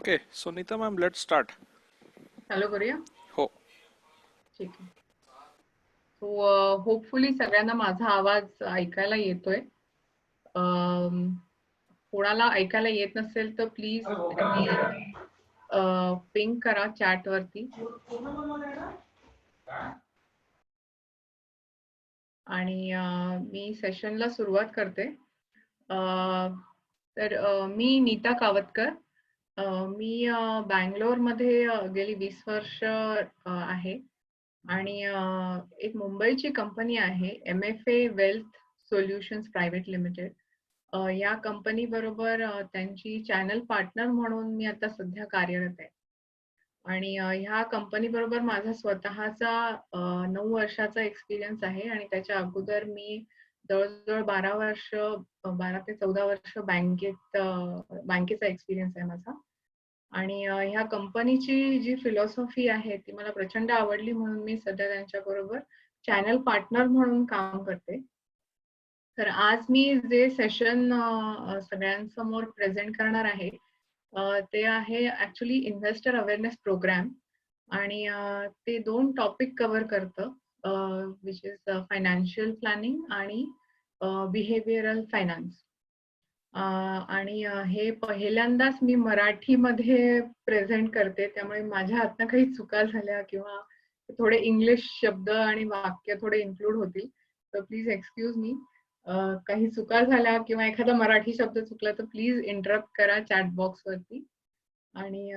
Okay, so Neeta ma'am, let's start. चालू करूया. हो. ठीक आहे. सो होपफुली सगळ्यांना माझा आवाज ऐकायला येतोय. कोणाला ऐकायला येत नसेल तर प्लीज पिंग करा चॅट वरती. आणि मी सेशनला सुरुवात करते. तर मी नीता कावतकर. मी बँगलोरमध्ये गेली 20 वर्ष आहे आणि एक मुंबईची कंपनी आहे MFA wealth solutions private limited. या कंपनी बरोबर त्यांची चॅनल पार्टनर म्हणून मी आता सध्या कार्यरत आहे. आणि ह्या कंपनी बरोबर माझा स्वतःचा 9 वर्षाचा एक्सपिरियन्स आहे आणि त्याच्या अगोदर मी जवळजवळ 12 ते 14 वर्ष बँकेचा एक्सपिरियन्स आहे माझा. आणि ह्या कंपनीची जी फिलॉसॉफी आहे ती मला प्रचंड आवडली म्हणून मी सध्या त्यांच्याबरोबर चॅनल पार्टनर म्हणून काम करते. तर आज मी जे सेशन सगळ्यांसमोर प्रेझेंट करणार आहे ते आहे ऍक्च्युली इन्व्हेस्टर अवेअरनेस प्रोग्राम. आणि ते 2 टॉपिक कव्हर करतं, विच इज फायनान्शियल प्लॅनिंग आणि बिहेवियरल फायनान्स. आणि हे पहिल्यांदाच मी मराठीमध्ये प्रेझेंट करते, त्यामुळे माझ्या हातनं काही चुका झाल्या किंवा थोडे इंग्लिश शब्द आणि वाक्य थोडे इन्क्लूड होतील तर प्लीज एक्सक्यूज मी. काही चुका झाल्या किंवा एखादा मराठी शब्द चुकला तर प्लीज इंटरप्ट करा चॅट बॉक्स वरती. आणि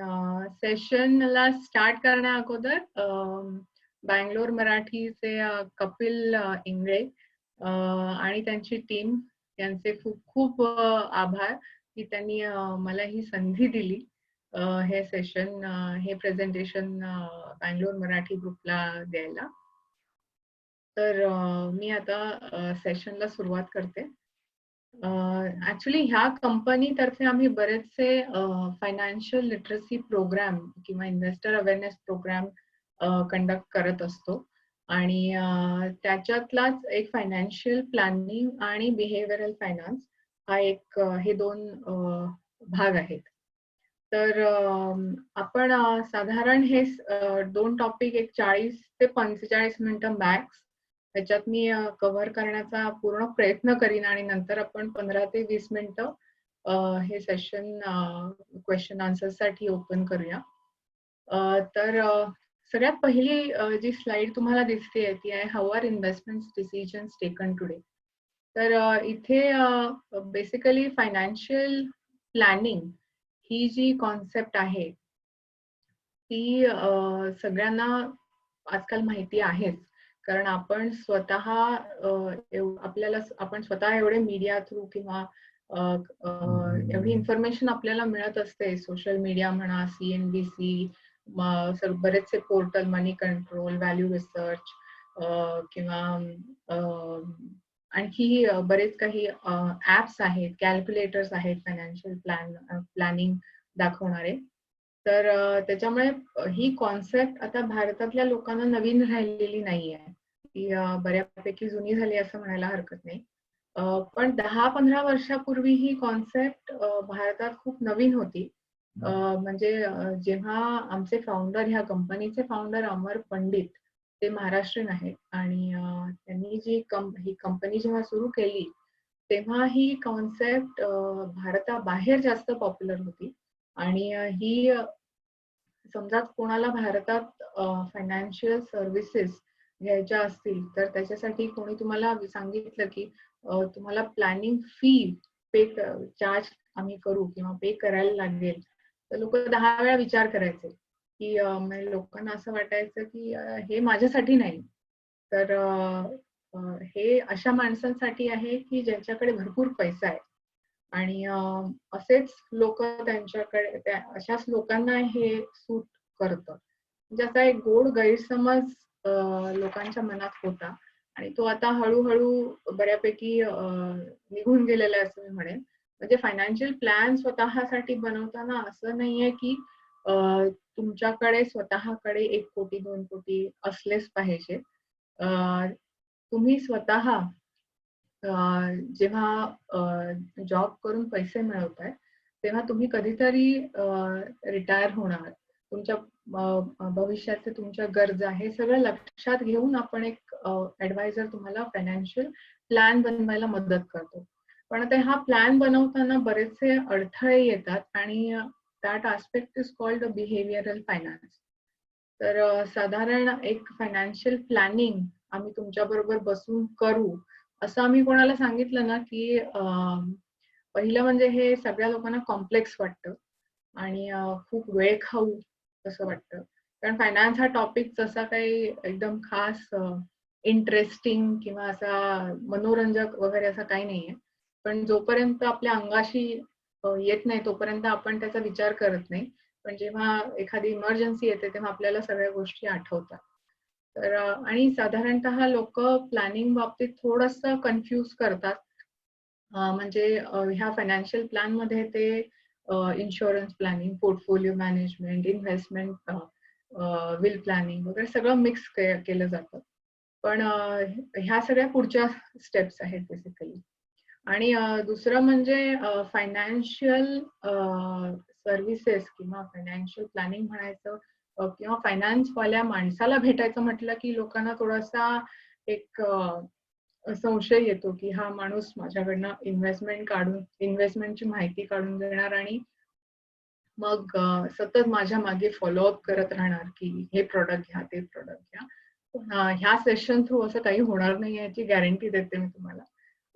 सेशनला स्टार्ट करण्या अगोदर बँगलोर मराठीचे कपिल इंगळे आणि त्यांची टीम यांचे खूप खूप आभार की त्यांनी मला ही संधी दिली हे सेशन हे प्रेझेंटेशन बँगलोर मराठी ग्रुपला द्यायला. तर मी आता सेशनला सुरुवात करते. ऍक्च्युली ह्या कंपनीतर्फे आम्ही बरेचसे फायनान्शियल लिटरसी प्रोग्राम किंवा इन्व्हेस्टर अवेअरनेस प्रोग्राम कंडक्ट करत असतो. आणि त्याच्यातलाच एक फायनान्शियल प्लॅनिंग आणि बिहेवियरल फायनान्स हा एक हे 2 भाग आहेत. तर आपण साधारण हे 2 टॉपिक एक 40 ते 45 मिनिटं मॅक्स त्याच्यात मी कव्हर करण्याचा पूर्ण प्रयत्न करीन आणि नंतर आपण 15 ते 20 मिनिटं हे सेशन क्वेश्चन आन्सर साठी ओपन करूया. तर सगळ्यात पहिली जी स्लाइड तुम्हाला दिसते ती आहे how are investment decisions taken today. तर इथे बेसिकली फायनान्शियल प्लॅनिंग ही जी कॉन्सेप्ट आहे ती सगळ्यांना आजकाल माहिती आहेच. कारण आपण स्वतः आपण स्वतः एवढे मीडिया थ्रू किंवा एवढी इन्फॉर्मेशन आपल्याला मिळत असते सोशल मीडिया म्हणा CNBC बरेचसे पोर्टल मनी कंट्रोल व्हॅल्यू रिसर्च किंवा आणखी बरेच काही ऍप्स आहेत कॅल्क्युलेटर्स आहेत फायनान्शियल प्लॅनिंग दाखवणारे. तर त्याच्यामुळे ही कॉन्सेप्ट आता भारतातल्या लोकांना नवीन राहिलेली नाहीये. ती बऱ्यापैकी जुनी झाली असं म्हणायला हरकत नाही. पण 10-15 वर्षापूर्वी ही कॉन्सेप्ट भारतात खूप नवीन होती. म्हणजे जेव्हा आमचे फाउंडर ह्या कंपनीचे फाउंडर अमर पंडित ते महाराष्ट्रीयन आहेत आणि त्यांनी ही कंपनी जेव्हा सुरू केली तेव्हा ही कॉन्सेप्ट भारताबाहेर जास्त पॉप्युलर होती. आणि ही समजा कोणाला भारतात फायनान्शियल सर्व्हिसेस घ्यायच्या असतील तर त्याच्यासाठी कोणी तुम्हाला सांगितलं की तुम्हाला प्लॅनिंग फी चार्ज आम्ही करू किंवा पे करायला लागेल तर लोक 10 वेळा विचार करायचे की लोकांना असं वाटायचं की हे माझ्यासाठी नाही. तर हे अशा माणसांसाठी आहे की ज्यांच्याकडे भरपूर पैसा आहे आणि असेच लोक त्यांच्याकडे अशाच लोकांना हे सूट करतं. म्हणजे असा एक गोड गैरसमज लोकांच्या मनात होता आणि तो आता हळूहळू बऱ्यापैकी निघून गेलेला आहे असं मी म्हणेन. म्हणजे फायनान्शियल प्लॅन स्वतःसाठी बनवताना असं नाहीये की तुमच्याकडे स्वतःकडे 1 कोटी 2 कोटी असलेच पाहिजे. तुम्ही स्वतः जेव्हा जॉब करून पैसे मिळवताय तेव्हा तुम्ही कधीतरी रिटायर होणार. तुमच्या भविष्याचे तुमच्या गरजा हे सगळं लक्षात घेऊन आपण एक ॲडवायझर तुम्हाला फायनान्शियल प्लॅन बनवायला मदत करतो. पण आता हा प्लॅन बनवताना बरेचसे अडथळे येतात आणि that aspect is called behavioural finance. तर साधारण एक फायनान्शियल प्लॅनिंग आम्ही तुमच्याबरोबर बसून करू, असं आम्ही कोणाला सांगितलं ना, की पहिलं म्हणजे हे सगळ्या लोकांना कॉम्प्लेक्स वाटतं आणि खूप वेळखाऊ असं वाटतं. कारण फायनान्स हा टॉपिक जसा काही एकदम खास इंटरेस्टिंग किंवा असा मनोरंजक वगैरे असा काही नाहीये. पण जोपर्यंत आपल्या अंगाशी येत नाही तोपर्यंत आपण त्याचा विचार करत नाही. पण जेव्हा एखादी इमर्जन्सी येते तेव्हा आपल्याला सगळ्या गोष्टी आठवतात. तर आणि साधारणतः लोकं प्लॅनिंग बाबतीत थोडंसं कन्फ्यूज करतात. म्हणजे ह्या फायनान्शियल प्लॅनमध्ये ते insurance planning, portfolio management, investment will planning वगैरे सगळं मिक्स केलं जातं. पण ह्या सगळ्या पुढच्या स्टेप्स आहेत बेसिकली. आणि दुसरं म्हणजे फायनान्शियल सर्व्हिसेस किंवा फायनान्शियल प्लॅनिंग म्हणायचं किंवा फायनान्सवाल्या माणसाला भेटायचं म्हटलं की लोकांना थोडासा एक संशय येतो की हा माणूस माझ्याकडनं इन्व्हेस्टमेंटची माहिती काढून देणार आणि मग सतत माझ्या मागे फॉलोअप करत राहणार की हे प्रॉडक्ट घ्या, ते प्रॉडक्ट घ्या. पण ह्या सेशन थ्रू असं काही होणार नाही याची गॅरंटी देते मी तुम्हाला.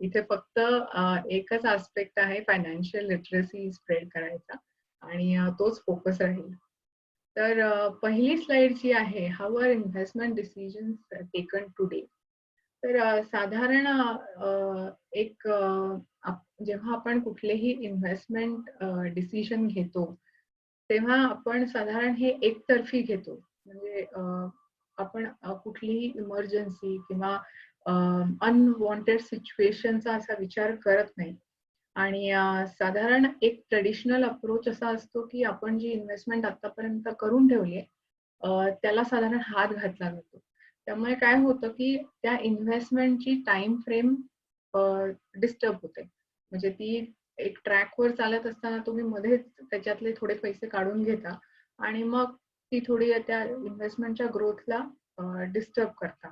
इथे फक्त एकच आस्पेक्ट आहे फायनान्शियल लिटरसी स्प्रेड करायचा आणि तोच फोकस राहील. तर पहिली स्लाइड जी आहे, how are investment decisions taken today. तर साधारण एक जेव्हा आपण कुठलेही इन्व्हेस्टमेंट डिसिजन घेतो, तेव्हा आपण साधारण हे एकतर्फी घेतो. म्हणजे आपण कुठलीही इमर्जन्सी किंवा अनवॉन्टेड सिच्युएशनचा असा विचार करत नाही. आणि साधारण एक ट्रेडिशनल अप्रोच असा असतो, की आपण जी इन्व्हेस्टमेंट आतापर्यंत करून ठेवली आहे, त्याला साधारण हात घातला जातो. त्यामुळे काय होतं, की त्या इन्व्हेस्टमेंटची टाईम फ्रेम डिस्टर्ब होते. म्हणजे ती एक ट्रॅकवर चालत असताना तुम्ही मध्येच त्याच्यातले थोडे पैसे काढून घेता आणि मग ती थोडी त्या इन्व्हेस्टमेंटच्या ग्रोथला डिस्टर्ब करता.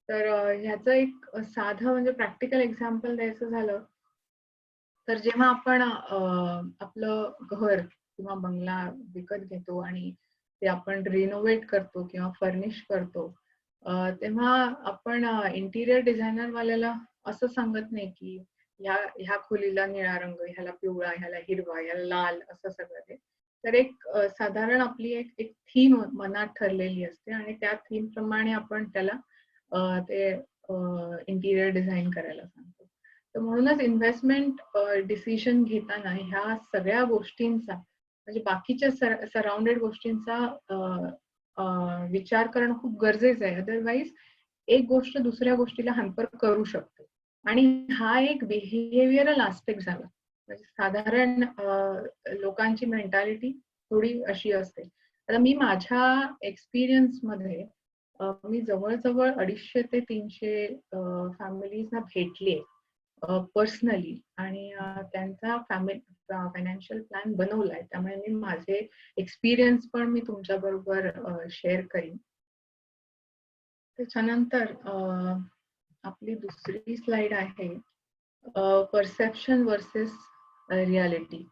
तर ह्याचं एक साधं म्हणजे प्रॅक्टिकल एक्झाम्पल द्यायचं झालं, तर जेव्हा आपण आपलं घर किंवा बंगला विकत घेतो आणि ते आपण रिनोव्हेट करतो किंवा फर्निश करतो, तेव्हा आपण इंटिरियर डिझायनर वाल्याला असं सांगत नाही, की ह्या खोलीला निळा रंग, ह्याला पिवळा, ह्याला हिरवा, ह्याला लाल असं सगळं ते. तर एक साधारण आपली एक थीम मनात ठरलेली असते आणि त्या थीम प्रमाणे आपण त्याला ते इंटिरियर डिझाइन करायला सांगतो. तर म्हणूनच इन्व्हेस्टमेंट डिसिजन घेताना ह्या सगळ्या गोष्टींचा म्हणजे बाकीच्या सराउंडेड गोष्टींचा विचार करणं खूप गरजेचं आहे. अदरवाईज एक गोष्ट दुसऱ्या गोष्टीला हॅम्पर करू शकते. आणि हा एक बिहेवियरल आस्पेक्ट झाला. म्हणजे साधारण लोकांची मेंटॅलिटी थोडी अशी असते. आता मी माझ्या एक्सपिरियन्समध्ये मी जवळ-जवळ 250 ते 300 फॅमिलीजना भेटलीये पर्सनली आणि त्यांचा फायनान्शियल प्लॅन बनवलाय. त्यामुळे मी माझे एक्सपिरियन्स पण मी तुमच्याबरोबर शेअर करीन. त्याच्यानंतर आपली दुसरी स्लाइड आहे परसेप्शन व्हर्सेस रियालिटी.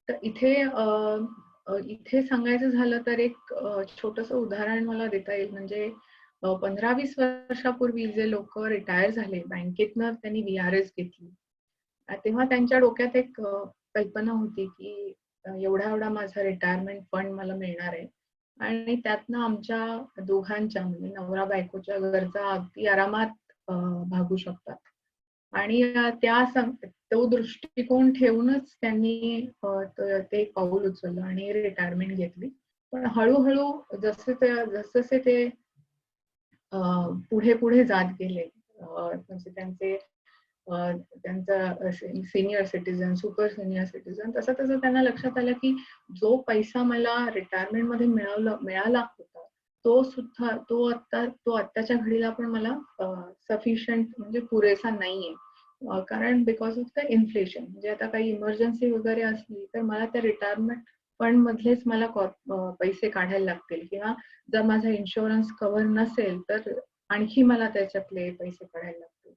तर इथे सांगायचं झालं तर एक छोटंसं उदाहरण मला देता येईल. म्हणजे 15-20 वर्षापूर्वी जे लोकं रिटायर झाले, बँकेतनं त्यांनी व्ही-आर-एस घेतली. तेव्हा त्यांच्या डोक्यात एक कल्पना होती, की एवढा-एवढा माझा रिटायरमेंट फंड मला मिळणार आहे आणि त्यातनं आमच्या दोघांच्या म्हणजे नवरा-बायकोच्या गरजा अगदी आरामात भागू शकतात. आणि तो दृष्टिकोन ठेवूनच त्यांनी ते पाऊल उचललं आणि रिटायरमेंट घेतली. पण हळू-हळू जसजसे ते पुढे-पुढे जात गेले, म्हणजे त्यांचा senior citizen, super senior citizen तसं-तसं त्यांना लक्षात आलं, की जो पैसा मला रिटायरमेंटमध्ये मिळाला होता, तो आत्ताच्या घडीला पण मला सफिशियंट म्हणजे पुरेसा नाहीये. कारण बिकॉज ऑफ द इन्फ्लेशन, म्हणजे आता काही इमर्जन्सी वगैरे असली तर मला त्या रिटायरमेंट फंड मधलेच मला पैसे काढायला लागतील, किंवा जर माझा इन्शुरन्स कव्हर नसेल तर आणखी मला त्याच्यातले पैसे काढायला लागतील.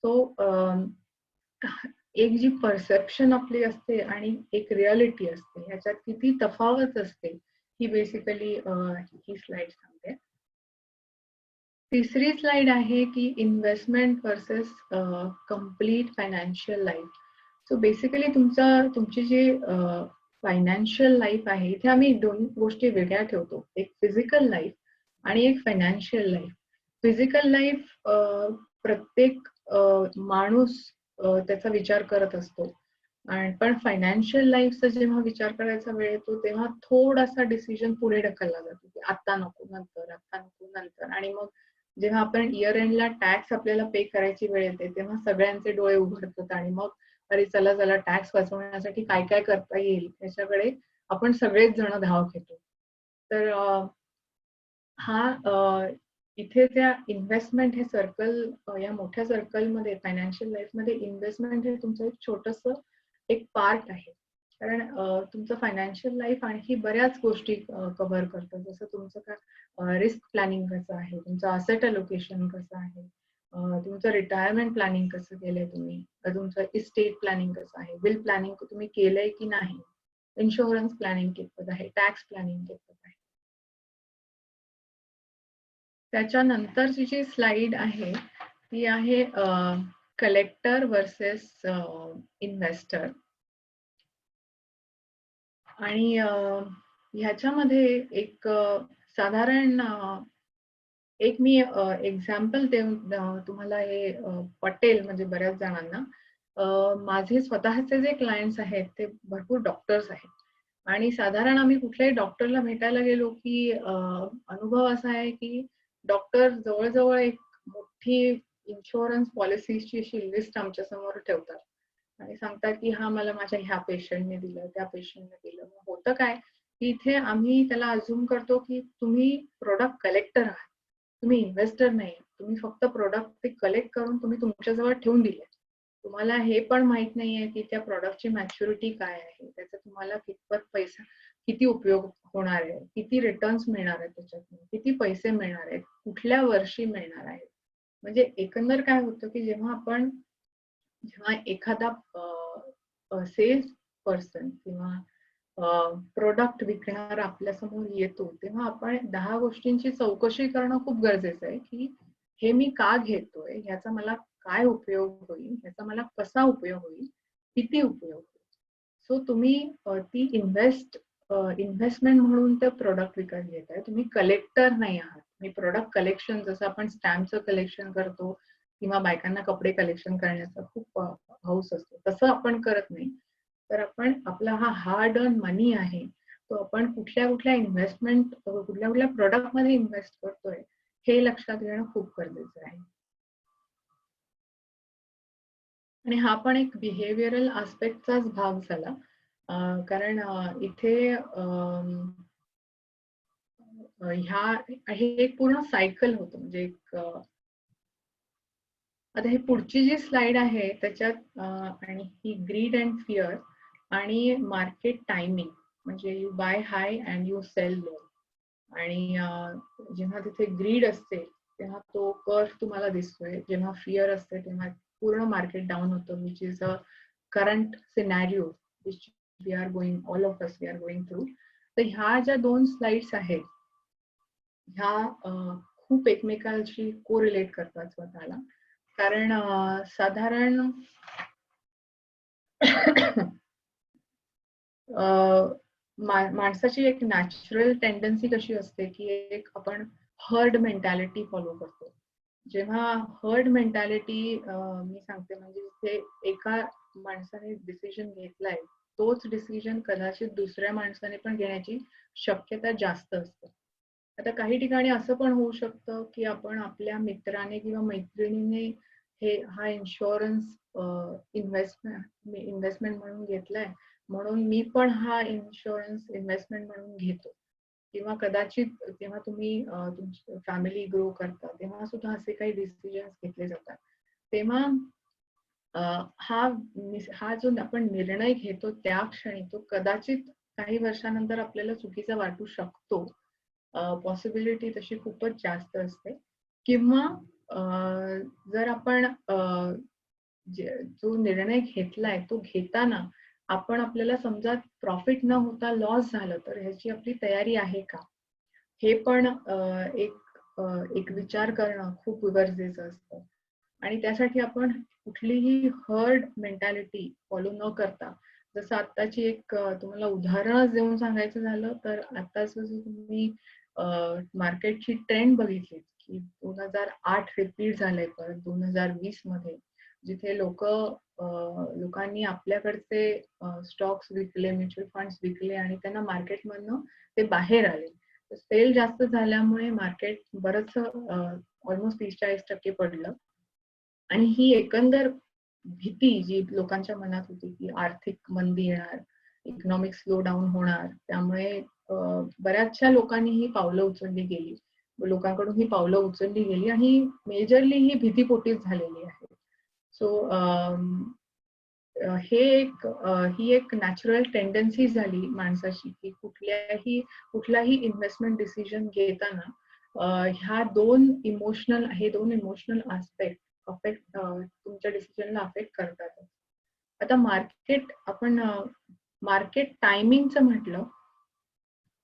सो एक जी परसेप्शन आपली असते आणि एक रियालिटी असते, ह्याच्यात किती तफावत असते, ही बेसिकली ही स्लाइड सांगते. तिसरी स्लाइड आहे की investment versus complete financial life. So basically तुमची जी फायनान्शियल लाईफ आहे, इथे आम्ही दोन गोष्टी वेगळ्या ठेवतो, एक फिजिकल लाईफ आणि एक फायनान्शियल लाईफ. फिजिकल लाईफ प्रत्येक माणूस त्याचा विचार करत असतो, आणि पण फायनान्शियल लाईफचा जेव्हा विचार करायचा वेळ येतो तेव्हा थोडासा डिसिजन पुढे ढकलला जातो, की आता नको नंतर, आता नको नंतर. आणि मग जेव्हा आपण इयर एंडला टॅक्स आपल्याला पे करायची वेळ येते तेव्हा सगळ्यांचे डोळे उघडतात आणि मग अरे चला चला टॅक्स वाचवण्यासाठी काय काय करता येईल याच्याकडे आपण सगळेच जण धाव घेतो. तर हा इथे त्या इन्व्हेस्टमेंट हे सर्कल, या मोठ्या सर्कलमध्ये फायनान्शियल लाईफमध्ये इन्व्हेस्टमेंट हे तुमचं एक छोटंसं एक पार्ट आहे. कारण तुमचं फायनान्शियल लाईफ आणखी बऱ्याच गोष्टी कव्हर करतं, जसं तुमचं काय रिस्क प्लॅनिंग कसं आहे, तुमचं असेट अलोकेशन कसं आहे, तुमचं रिटायरमेंट प्लॅनिंग कसं केलंय तुम्ही, तुमचं इस्टेट प्लॅनिंग कसं आहे, विल प्लॅनिंग तुम्ही केलंय की नाही, इन्शुरन्स प्लॅनिंग कितपत आहे, टॅक्स प्लॅनिंग कितपत आहे. त्याच्यानंतरची जी स्लाइड आहे ती आहे कलेक्टर वर्सेस इन्व्हेस्टर. आणि ह्याच्यामध्ये एक साधारण एक मी एक्झाम्पल देऊन तुम्हाला हे पटेल म्हणजे बऱ्याच जणांना. माझे स्वतःचे जे क्लायंट्स आहेत ते भरपूर डॉक्टर्स आहेत, आणि साधारण आम्ही कुठल्याही डॉक्टरला भेटायला गेलो की अनुभव असा आहे की डॉक्टर जवळजवळ एक मोठी इन्शुरन्स पॉलिसीची अशी लिस्ट आमच्या समोर ठेवतात आणि सांगतात की हा मला माझ्या ह्या पेशंटने दिलं, त्या पेशंटने दिलं. होतं काय की इथे आम्ही त्याला अज्युम करतो की तुम्ही प्रोडक्ट कलेक्टर आहात, तुम्ही इन्व्हेस्टर नाही. तुम्ही फक्त प्रोडक्ट ते कलेक्ट करून तुम्ही तुमच्याजवळ ठेवून दिले. तुम्हाला हे पण माहित नाहीये की त्या प्रॉडक्टची मॅच्युरिटी काय आहे, त्याचा तुम्हाला कितपत पैसा, किती उपयोग होणार आहे, किती रिटर्न्स मिळणार आहेत त्याच्यातून, किती पैसे मिळणार आहेत, कुठल्या वर्षी मिळणार आहेत. म्हणजे एकंदर काय होतं की जेव्हा एखादा सेल्स पर्सन किंवा प्रोडक्ट विकणार आपल्या समोर येतो तेव्हा आपण 10 गोष्टींची चौकशी करणं खूप गरजेचं आहे, की हे मी का घेतोय, ह्याचा मला काय उपयोग होईल, ह्याचा मला कसा उपयोग होईल, किती उपयोग होईल. सो तुम्ही ती इन्व्हेस्टमेंट म्हणून ते प्रोडक्ट विकत घेताय, तुम्ही कलेक्टर नाही आहात. मी प्रोडक्ट कलेक्शन, जसं आपण स्टॅम्पचं कलेक्शन करतो किंवा बायकांना कपडे कलेक्शन करण्याचा खूप हौस असतो, तसं आपण करत नाही. तर आपण आपला हा हार्ड अर्न मनी आहे तो आपण कुठल्या कुठल्या इन्व्हेस्टमेंट, कुठल्या कुठल्या प्रोडक्ट मध्ये इन्व्हेस्ट करतोय हे लक्षात घेणं खूप गरजेचं आहे. आणि हा पण एक बिहेवियरल आस्पेक्टचाच भाग झाला. कारण इथे ह्या हे एक पूर्ण सायकल होतं. म्हणजे एक आता ही पुढची जी स्लाइड आहे त्याच्यात आणि ही ग्रीड अँड फिअर आणि मार्केट टायमिंग, म्हणजे you buy high and you sell low. आणि जेव्हा तिथे ग्रीड असते तेव्हा तो कर्व तुम्हाला दिसतोय, जेव्हा फिअर असते तेव्हा पूर्ण मार्केट डाऊन होतं, which is a current scenario which we are going, all of us we are going through. तर ह्या ज्या दोन स्लाइड्स आहेत ह्या खूप एकमेकांशी कोरिलेट करतात स्वतःला. कारण साधारण माणसाची एक नॅचरल टेंडन्सी कशी असते की एक आपण हर्ड मेंटॅलिटी फॉलो करतो. जेव्हा हर्ड मेंटॅलिटी मी सांगते, म्हणजे इथे एका माणसाने डिसिजन घेतलाय तोच डिसिजन कदाचित दुसऱ्या माणसाने पण घेण्याची शक्यता जास्त असते. आता काही ठिकाणी असं पण होऊ शकतं की आपण आपल्या मित्राने किंवा मैत्रिणीने हा इन्शुरन्स इन्व्हेस्टमेंट म्हणून घेतलाय, म्हणून मी पण हा इन्शुरन्स इन्व्हेस्टमेंट म्हणून घेतो. किंवा कदाचित जेव्हा तुम्ही तुमची फॅमिली ग्रो करता तेव्हा सुद्धा असे काही डिसिजन्स घेतले जातात. तेव्हा हा जो आपण निर्णय घेतो त्या क्षणी तो कदाचित काही वर्षानंतर आपल्याला चुकीचा वाटू शकतो. पॉसिबिलिटी तशी खूपच जास्त असते. किंवा जर आपण जो निर्णय घेतलाय तो घेताना आपण आपल्याला समजा प्रॉफिट न होता लॉस झालं तर ह्याची आपली तयारी आहे का? हे पण एक विचार करणं खूप गरजेचं असतं. आणि त्यासाठी आपण कुठलीही हर्ड मेंटॅलिटी फॉलो न करता, जसं आत्ताची एक तुम्हाला उदाहरणच देऊन सांगायचं झालं तर आत्ताच जर तुम्ही मार्केटची ट्रेंड बघितली की 2008 रिपीट झालंय परत 2020 मध्ये, जिथे लोकांनी आपल्याकडचे स्टॉक्स विकले, म्युच्युअल फंड्स विकले आणि त्यांना मार्केटमधनं ते बाहेर आले. सेल जास्त झाल्यामुळे मार्केट बरंच ऑलमोस्ट 30-40% पडलं. आणि ही एकंदर भीती जी लोकांच्या मनात होती की आर्थिक मंदी येणार, इकॉनॉमिक स्लो डाऊन होणार, त्यामुळे बऱ्याचशा लोकांनी ही पावलं उचलली गेली. लोकांकडून ही पावलं उचलली गेली आणि मेजरली ही भीतीपोटीच झालेली आहे. सो ही एक नॅचरल टेंडन्सी झाली माणसाची की कुठलाही इन्व्हेस्टमेंट डिसिजन घेताना हे दोन इमोशनल आस्पेक्ट तुमच्या डिसिजनला अफेक्ट करतात. आता मार्केट टायमिंगचं म्हटलं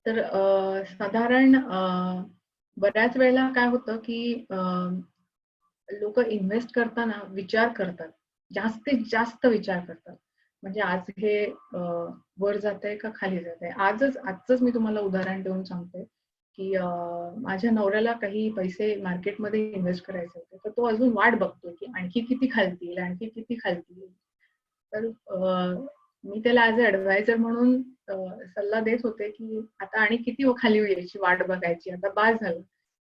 तर साधारण बऱ्याच वेळेला काय होतं की लोक इन्व्हेस्ट करताना विचार करतात, जास्तीत जास्त विचार करतात. म्हणजे आज हे वर जात आहे का खाली जात आहे. आजच मी तुम्हाला उदाहरण देऊन सांगते की माझ्या नवऱ्याला काही पैसे मार्केटमध्ये इन्व्हेस्ट करायचे होते, तर तो अजून वाट बघतोय की आणखी किती खालती येईल. तर मी त्याला ऍज अ ऍडवायझर म्हणून सल्ला देत होते की आता आणि किती खाली यायची वाट बघायची, आता बास झालं.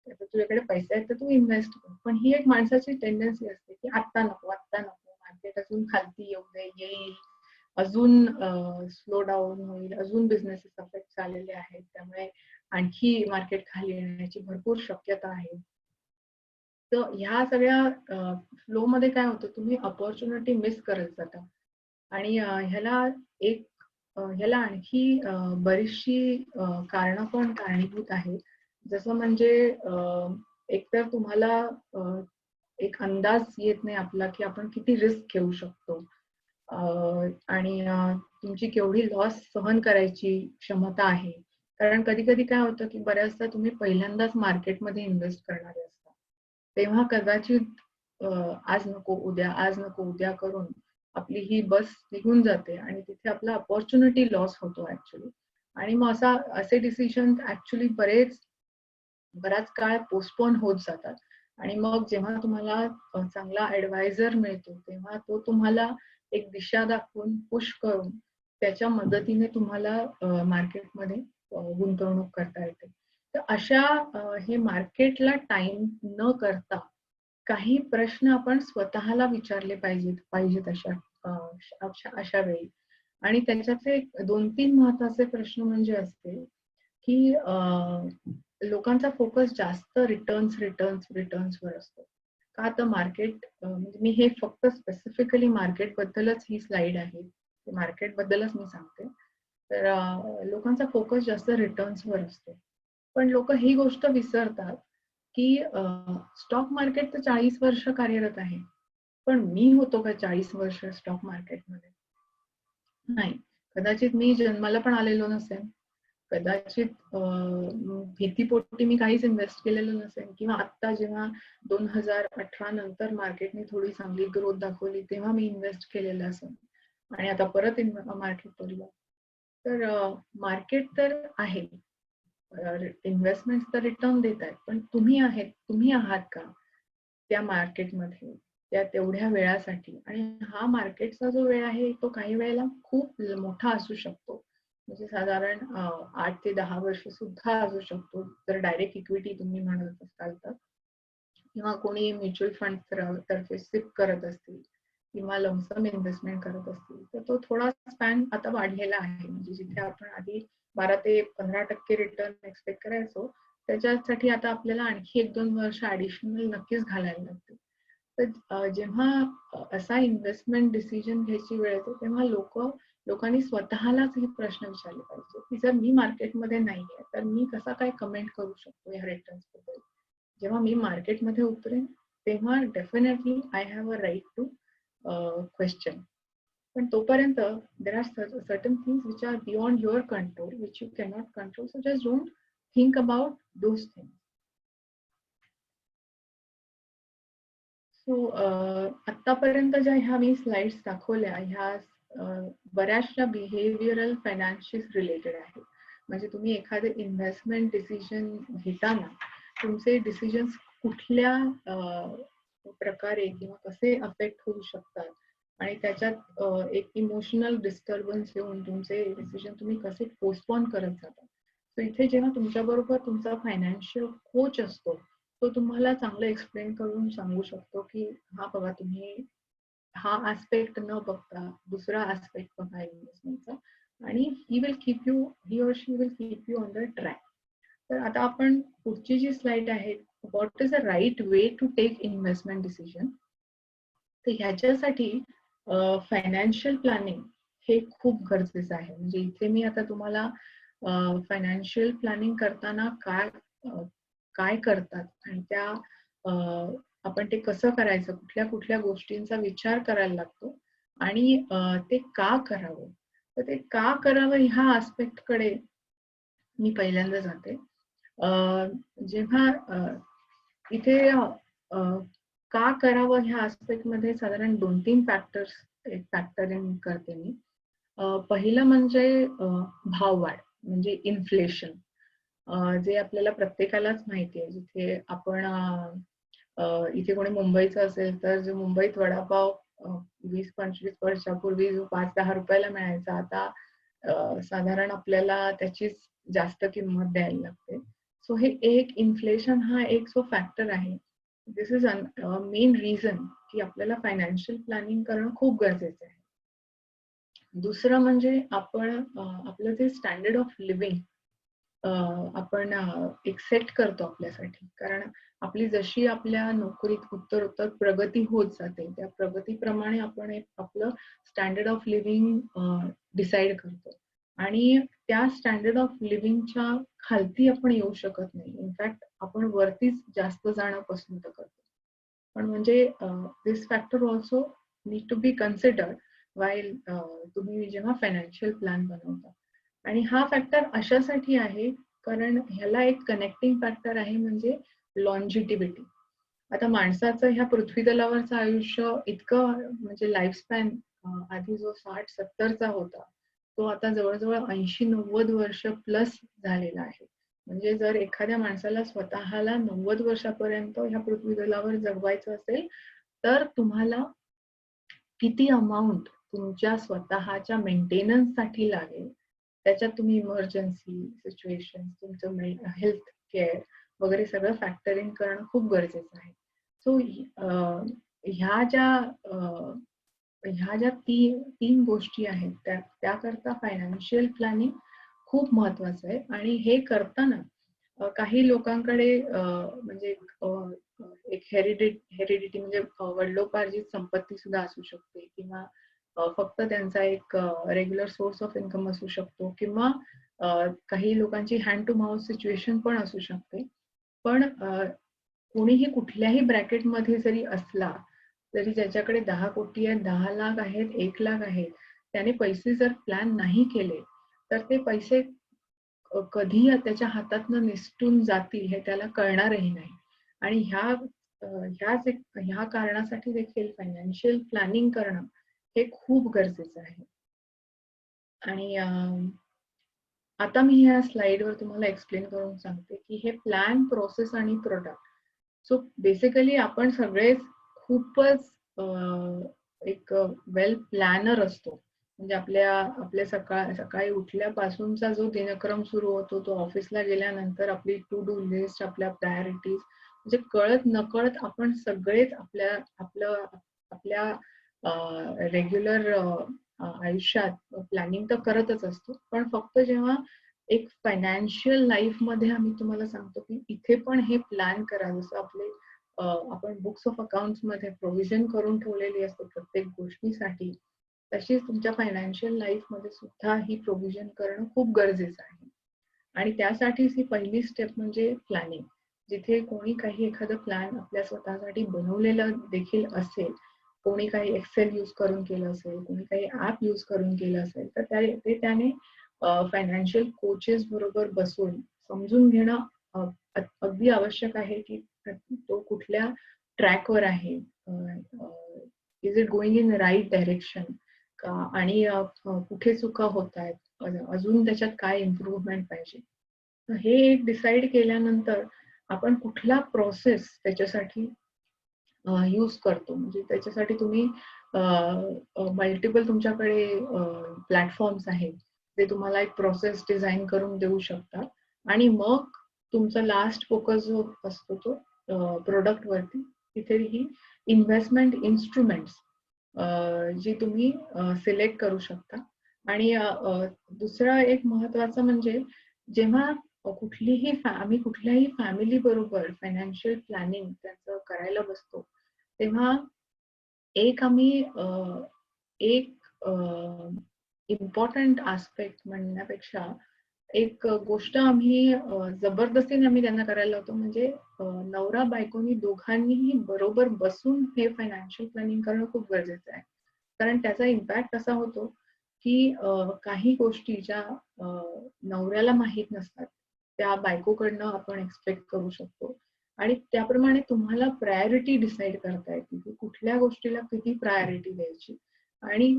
आता तुझ्याकडे पैसे आहेत तर तू इन्व्हेस्ट कर. पण ही एक माणसाची टेंडन्सी असते की आत्ता नको, मार्केट अजून खालती येईल, अजून स्लो डाऊन होईल, अजून बिझनेसेस अफेक्ट झालेले आहेत, त्यामुळे आणखी मार्केट खाली येण्याची भरपूर शक्यता आहे. तर ह्या सगळ्या फ्लो मध्ये काय होतं, तुम्ही अपॉर्च्युनिटी मिस करत जाता. आणि ह्याला आणखी बरीचशी कारणं पण कारणीभूत आहेत. जसं म्हणजे एकतर तुम्हाला एक अंदाज येत नाही आपला की आपण किती रिस्क घेऊ शकतो आणि तुमची केवढी लॉस सहन करायची क्षमता आहे. कारण कधी कधी काय होतं की बऱ्याचदा तुम्ही पहिल्यांदाच मार्केटमध्ये इन्व्हेस्ट करणारे असता, तेव्हा कदाचित आज नको उद्या करून आपली ही बस निघून जाते आणि तिथे आपला अपॉर्च्युनिटी लॉस होतो ऍक्च्युली. आणि मग असे डिसिजन ऍक्च्युली बराच काळ पोस्टपोन होत जातात. आणि मग जेव्हा तुम्हाला चांगला ऍडवायझर मिळतो तेव्हा तो तुम्हाला एक दिशा दाखवून पुश करून त्याच्या मदतीने तुम्हाला मार्केटमध्ये गुंतवणूक करता येते. तर हे मार्केटला टाइम न करता काही प्रश्न आपण स्वतःला विचारले पाहिजेत अशा वेळी. आणि त्याच्यातले 2-3 महत्वाचे प्रश्न म्हणजे असते की लोकांचा फोकस जास्त रिटर्न्स वर असतो. का तर म्हणजे मी हे फक्त स्पेसिफिकली मार्केट बद्दलच ही स्लाइड आहे, मार्केट बद्दलच मी सांगते. तर लोकांचा फोकस जास्त रिटर्न्स वर असतो. पण लोक ही गोष्ट विसरतात की स्टॉक मार्केट तर 40 वर्ष कार्यरत आहे, पण मी होतो का 40 वर्ष स्टॉक मार्केटमध्ये? नाही. कदाचित मी जन्माला पण आलेलो नसेन. कदाचित भीतीपोटी मी काहीच इन्व्हेस्ट केलेलं नसेल, किंवा आता जेव्हा 2018 नंतर मार्केटने थोडी चांगली ग्रोथ दाखवली तेव्हा मी इन्व्हेस्ट केलेलं असेल आणि आता परत मार्केट पडलं. तर मार्केट तर आहे, इन्व्हेस्टमेंट तर रिटर्न देत आहेत, पण तुम्ही आहात का त्या मार्केटमध्ये त्या तेवढ्या वेळासाठी? आणि हा मार्केटचा जो वेळ आहे तो काही वेळेला खूप मोठा असू शकतो. म्हणजे साधारण 8 ते 10 वर्ष सुद्धा असू शकतो जर डायरेक्ट इक्विटी तुम्ही म्हणत असाल तर, किंवा कोणी म्युच्युअल फंड तर्फे सिप करत असतील किंवा लमसम इन्व्हेस्टमेंट करत असतील तर तो थोडा स्पॅन आता वाढलेला आहे. म्हणजे जिथे आपण आधी 12 ते 15% रिटर्न एक्सपेक्ट करायचो, त्याच्यासाठी आता आपल्याला आणखी 1-2 वर्ष ऍडिशनल नक्कीच घालायला लागतील. तर जेव्हा असा इन्व्हेस्टमेंट डिसिजन घ्यायची वेळ येते तेव्हा लोकांनी स्वतःलाच हे प्रश्न विचारले पाहिजे की जर मी मार्केटमध्ये नाहीये तर मी कसा काय कमेंट करू शकतो या रिटर्न्स बद्दल. जेव्हा मी मार्केटमध्ये उतरेन तेव्हा definitely I have a right to question. पण तोपर्यंत there are certain things which are beyond your control which you cannot control, so just don't think about those things. So आतापर्यंत ज्या ह्या मी स्लाइड्स दाखवल्या ह्या बऱ्याचशा बिहेवियरल फायनान्शियल रिलेटेड आहेत. म्हणजे तुम्ही एखादे इन्व्हेस्टमेंट डिसिजन घेताना तुमचे डिसिजन्स कुठल्या प्रकारे किंवा कसे अफेक्ट होऊ शकतात आणि त्याच्यात एक इमोशनल डिस्टर्बन्स येऊन तुमचे डिसिजन तुम्ही कसे पोस्टपोन करत जाता. सो इथे जेव्हा तुमच्याबरोबर तुमचा फायनान्शियल कोच असतो तो तुम्हाला चांगलं एक्सप्लेन करून सांगू शकतो की हा बघा तुम्ही हा आस्पेक्ट न बघता दुसरा आस्पेक्ट बघा इन्व्हेस्टमेंटचा आणि he or she will keep you on the track. तर आता आपण पुढची जी स्लाइड आहे, what is the right way to take investment decision. तर ह्याच्यासाठी फायनान्शियल प्लॅनिंग हे खूप गरजेचं आहे. म्हणजे इथे मी आता तुम्हाला फायनान्शियल प्लॅनिंग करताना काय करतात आणि त्या आपण ते कसं करायचं, कुठल्या कुठल्या गोष्टींचा विचार करायला लागतो आणि ते का करावं. तर ते का करावं ह्या आस्पेक्ट कडे मी पहिल्यांदा जाते. जेव्हा इथे का करावं ह्या आस्पेक्ट मध्ये साधारण 2-3 फॅक्टर्स फॅक्टर इन करते मी. पहिलं म्हणजे भाववाढ म्हणजे इन्फ्लेशन, जे आपल्याला प्रत्येकालाच माहिती आहे. जिथे आपण इथे कोणी मुंबईचं असेल तर जो मुंबईत वडापाव 20-25 वर्षापूर्वी जो 5-10 रुपयाला मिळायचा आता साधारण आपल्याला त्याचीच जास्त किंमत द्यायला लागते. सो हे एक इन्फ्लेशन हा एक जो फॅक्टर आहे, दिस इज मेन रिझन की आपल्याला फायनान्शियल प्लॅनिंग करणं खूप गरजेचं आहे. दुसरं म्हणजे आपण आपलं जे स्टँडर्ड ऑफ लिव्हिंग आपण एक सेट करतो आपल्यासाठी. कारण आपली जशी आपल्या नोकरीत उत्तरोत्तर प्रगती होत जाते त्या प्रगतीप्रमाणे आपण एक आपलं स्टँडर्ड ऑफ लिव्हिंग डिसाईड करतो आणि त्या स्टँडर्ड ऑफ लिव्हिंगच्या खालती आपण येऊ शकत नाही. इनफॅक्ट आपण वरतीच जास्त जाणं पसंत करतो. पण म्हणजे this factor also need to be considered while तुम्ही जेव्हा फायनान्शियल प्लॅन बनवता. आणि हा फॅक्टर अशासाठी आहे कारण ह्याला एक कनेक्टिंग फॅक्टर आहे म्हणजे लॉन्जिटिव्हिटी. आता माणसाचं ह्या पृथ्वी तलावरचं आयुष्य इतकं म्हणजे लाईफस्पॅन आधी जो 60-70चा होता तो आता जवळजवळ 80-90 वर्ष प्लस झालेला आहे. म्हणजे जर एखाद्या माणसाला स्वतःला 90 वर्षापर्यंत ह्या पृथ्वी तलावर जगवायचं असेल तर तुम्हाला किती अमाऊंट तुमच्या स्वतःच्या मेंटेनन्ससाठी लागेल, त्याच्यात तुम्ही इमर्जन्सी सिच्युएशन, तुमचं हेल्थ केअर वगैरे सगळं फॅक्टर इन करणं खूप गरजेचं आहे. सो ह्या ज्या तीन गोष्टी आहेत त्याकरता फायनान्शियल प्लॅनिंग खूप महत्वाचं आहे. आणि हे करताना काही लोकांकडे म्हणजे एक हेरिडिटी म्हणजे वडिलोपार्जित संपत्ती सुद्धा असू शकते किंवा फक्त त्यांचा एक रेग्युलर सोर्स ऑफ इन्कम असू शकतो किंवा काही लोकांची हँड टू माउथ सिच्युएशन पण असू शकते. पण कोणीही कुठल्याही ब्रॅकेटमध्ये जरी असला तरी ज्याच्याकडे 10 कोटी आहेत, 10 लाख आहेत, 1 लाख आहेत, त्याने पैसे जर प्लॅन नाही केले तर ते पैसे कधी त्याच्या हातातनं निसटून जातील हे त्याला कळणारही नाही. आणि ह्या कारणासाठी देखील फायनान्शियल प्लॅनिंग करणं हे खूप गरजेचं आहे. आणि आता मी ह्या स्लाइडवर तुम्हाला एक्सप्लेन करून सांगते की हे प्लॅन, प्रोसेस आणि प्रोडक्ट. सो बेसिकली आपण सगळेच खूपच एक वेल प्लॅनर असतो. म्हणजे आपल्या सकाळी उठल्यापासूनचा जो दिनक्रम सुरू होतो तो ऑफिसला गेल्यानंतर आपली टू डू लिस्ट, आपल्या प्रायोरिटीज म्हणजे कळत नकळत आपण सगळेच आपल्या रेग्युलर आयुष्यात प्लॅनिंग तर करतच असतो. पण फक्त जेव्हा एक फायनान्शियल लाईफ मध्ये आम्ही तुम्हाला सांगतो की इथे पण हे प्लॅन करा. जसं आपले आपण बुक्स ऑफ अकाउंट्स मध्ये प्रोव्हिजन करून ठेवलेली असते प्रत्येक गोष्टीसाठी, तशीच तुमच्या फायनान्शियल लाईफ मध्ये सुद्धा ही प्रोव्हिजन करणं खूप गरजेचं आहे. आणि त्यासाठीच ही पहिली स्टेप म्हणजे प्लॅनिंग. जिथे कोणी काही एखादं प्लॅन आपल्या स्वतःसाठी बनवलेलं देखील असेल, कोणी काही एक्सेल यूज करून केलं असेल, कोणी काही ऍप यूज करून केलं असेल, तर ते त्याने फायनान्शियल कोचेस बरोबर बसून समजून घेणं अगदी आवश्यक आहे की तो कुठल्या ट्रॅकवर आहे, is it going in right direction का, आणि कुठे चुका होत आहेत, अजून त्याच्यात काय इम्प्रूव्हमेंट पाहिजे. तर हे एक डिसाईड केल्यानंतर आपण कुठला प्रोसेस त्याच्यासाठी यूज करतो. म्हणजे त्याच्यासाठी तुम्ही मल्टिपल तुमच्याकडे प्लॅटफॉर्म्स आहेत जे तुम्हाला एक प्रोसेस डिझाईन करून देऊ शकतात. आणि मग तुमचा लास्ट फोकस जो असतो तो प्रोडक्ट वरती, तिथे ही इन्व्हेस्टमेंट इन्स्ट्रुमेंट्स जी तुम्ही सिलेक्ट करू शकता. आणि दुसरा एक महत्वाचं म्हणजे जेव्हा आम्ही कुठल्याही फॅमिली बरोबर फायनान्शियल प्लॅनिंग त्याचं करायला बसतो, तेव्हा आम्ही एक इम्पॉर्टंट आस्पेक्ट म्हणण्यापेक्षा एक गोष्ट आम्ही जबरदस्तीने आम्ही त्यांना करायला लावतो, म्हणजे नवरा बायकोनी दोघांनीही बरोबर बसून हे फायनान्शियल प्लॅनिंग करणं खूप गरजेचं आहे. कारण त्याचा इम्पॅक्ट असा होतो की काही गोष्टी ज्या नवऱ्याला माहीत नसतात त्या बायकोकडनं आपण एक्सपेक्ट करू शकतो. आणि त्याप्रमाणे तुम्हाला प्रायोरिटी डिसाईड करता येते की कुठल्या गोष्टीला किती प्रायोरिटी द्यायची. आणि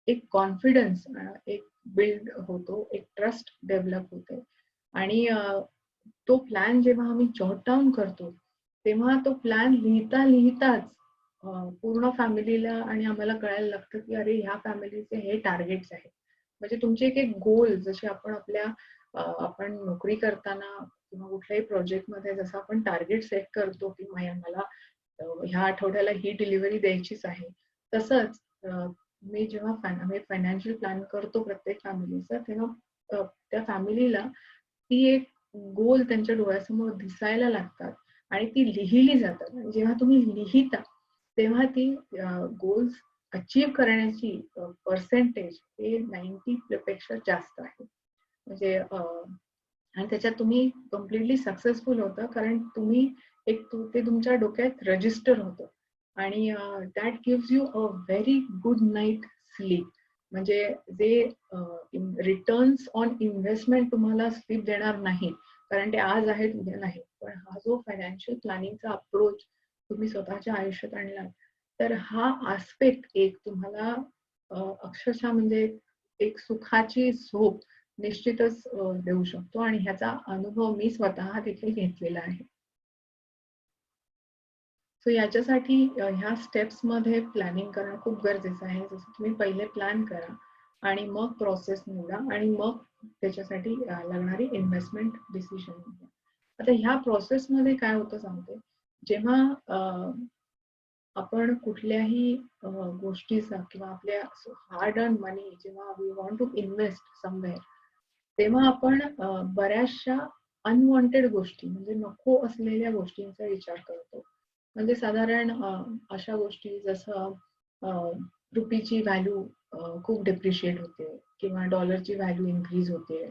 एक कॉन्फिडन्स एक बिल्ड होतो, एक ट्रस्ट डेव्हलप होते. आणि तो प्लॅन जेव्हा आम्ही जॉट डाऊन करतो, तेव्हा तो प्लॅन लिहिताच पूर्ण फॅमिलीला आणि आम्हाला कळायला लागतं की अरे ह्या फॅमिलीचे हे टार्गेट्स आहेत. म्हणजे तुमचे एक एक गोल, जसे आपण नोकरी करताना किंवा कुठल्याही प्रोजेक्टमध्ये जसं आपण टार्गेट सेट करतो की मला ह्या आठवड्याला ही डिलिव्हरी द्यायचीच आहे, तसंच मी जेव्हा आम्ही फायनान्शियल प्लॅन करतो प्रत्येक फॅमिलीचा, तेव्हा त्या फॅमिलीला ती एक गोल त्यांच्या डोळ्यासमोर दिसायला लागतात आणि ती लिहिली जातात. आणि जेव्हा तुम्ही लिहिता तेव्हा ती गोल्स अचीव्ह करण्याची पर्सेंटेज हे 90 पेक्षा जास्त आहे. म्हणजे आणि त्याच्यात तुम्ही कम्प्लिटली सक्सेसफुल होता, कारण तुम्ही ते तुमच्या डोक्यात रजिस्टर होतं. आणि that gives you a very good night sleep. म्हणजे जे रिटर्न्स ऑन इन्व्हेस्टमेंट तुम्हाला स्लीप देणार नाही, कारण ते आज आहेत उद्या नाही. पण हा जो फायनान्शियल प्लॅनिंगचा अप्रोच तुम्ही स्वतःच्या आयुष्यात आणला, तर हा आस्पेक्ट एक तुम्हाला अक्षरशः म्हणजे एक सुखाची झोप निश्चितच देऊ शकतो. आणि ह्याचा अनुभव मी स्वतः तिथे घेतलेला आहे. सो याच्यासाठी ह्या स्टेप्स मध्ये प्लॅनिंग करणं खूप गरजेचं आहे. जसं तुम्ही पहिले प्लॅन करा आणि मग प्रोसेस निवडा आणि मग त्याच्यासाठी लागणारी इन्व्हेस्टमेंट डिसिजन निवडा. आता ह्या प्रोसेस मध्ये काय होतं सांगते. जेव्हा आपण कुठल्याही गोष्टीचा किंवा आपल्या हार्ड अर्न मनी जेव्हा we want to invest somewhere, तेव्हा आपण बऱ्याचशा अनवॉन्टेड गोष्टी म्हणजे नको असलेल्या गोष्टींचा विचार करतो. म्हणजे साधारण अशा गोष्टी जसं रुपीची व्हॅल्यू खूप डिप्रिशिएट होते किंवा डॉलरची व्हॅल्यू इन्क्रीज होते,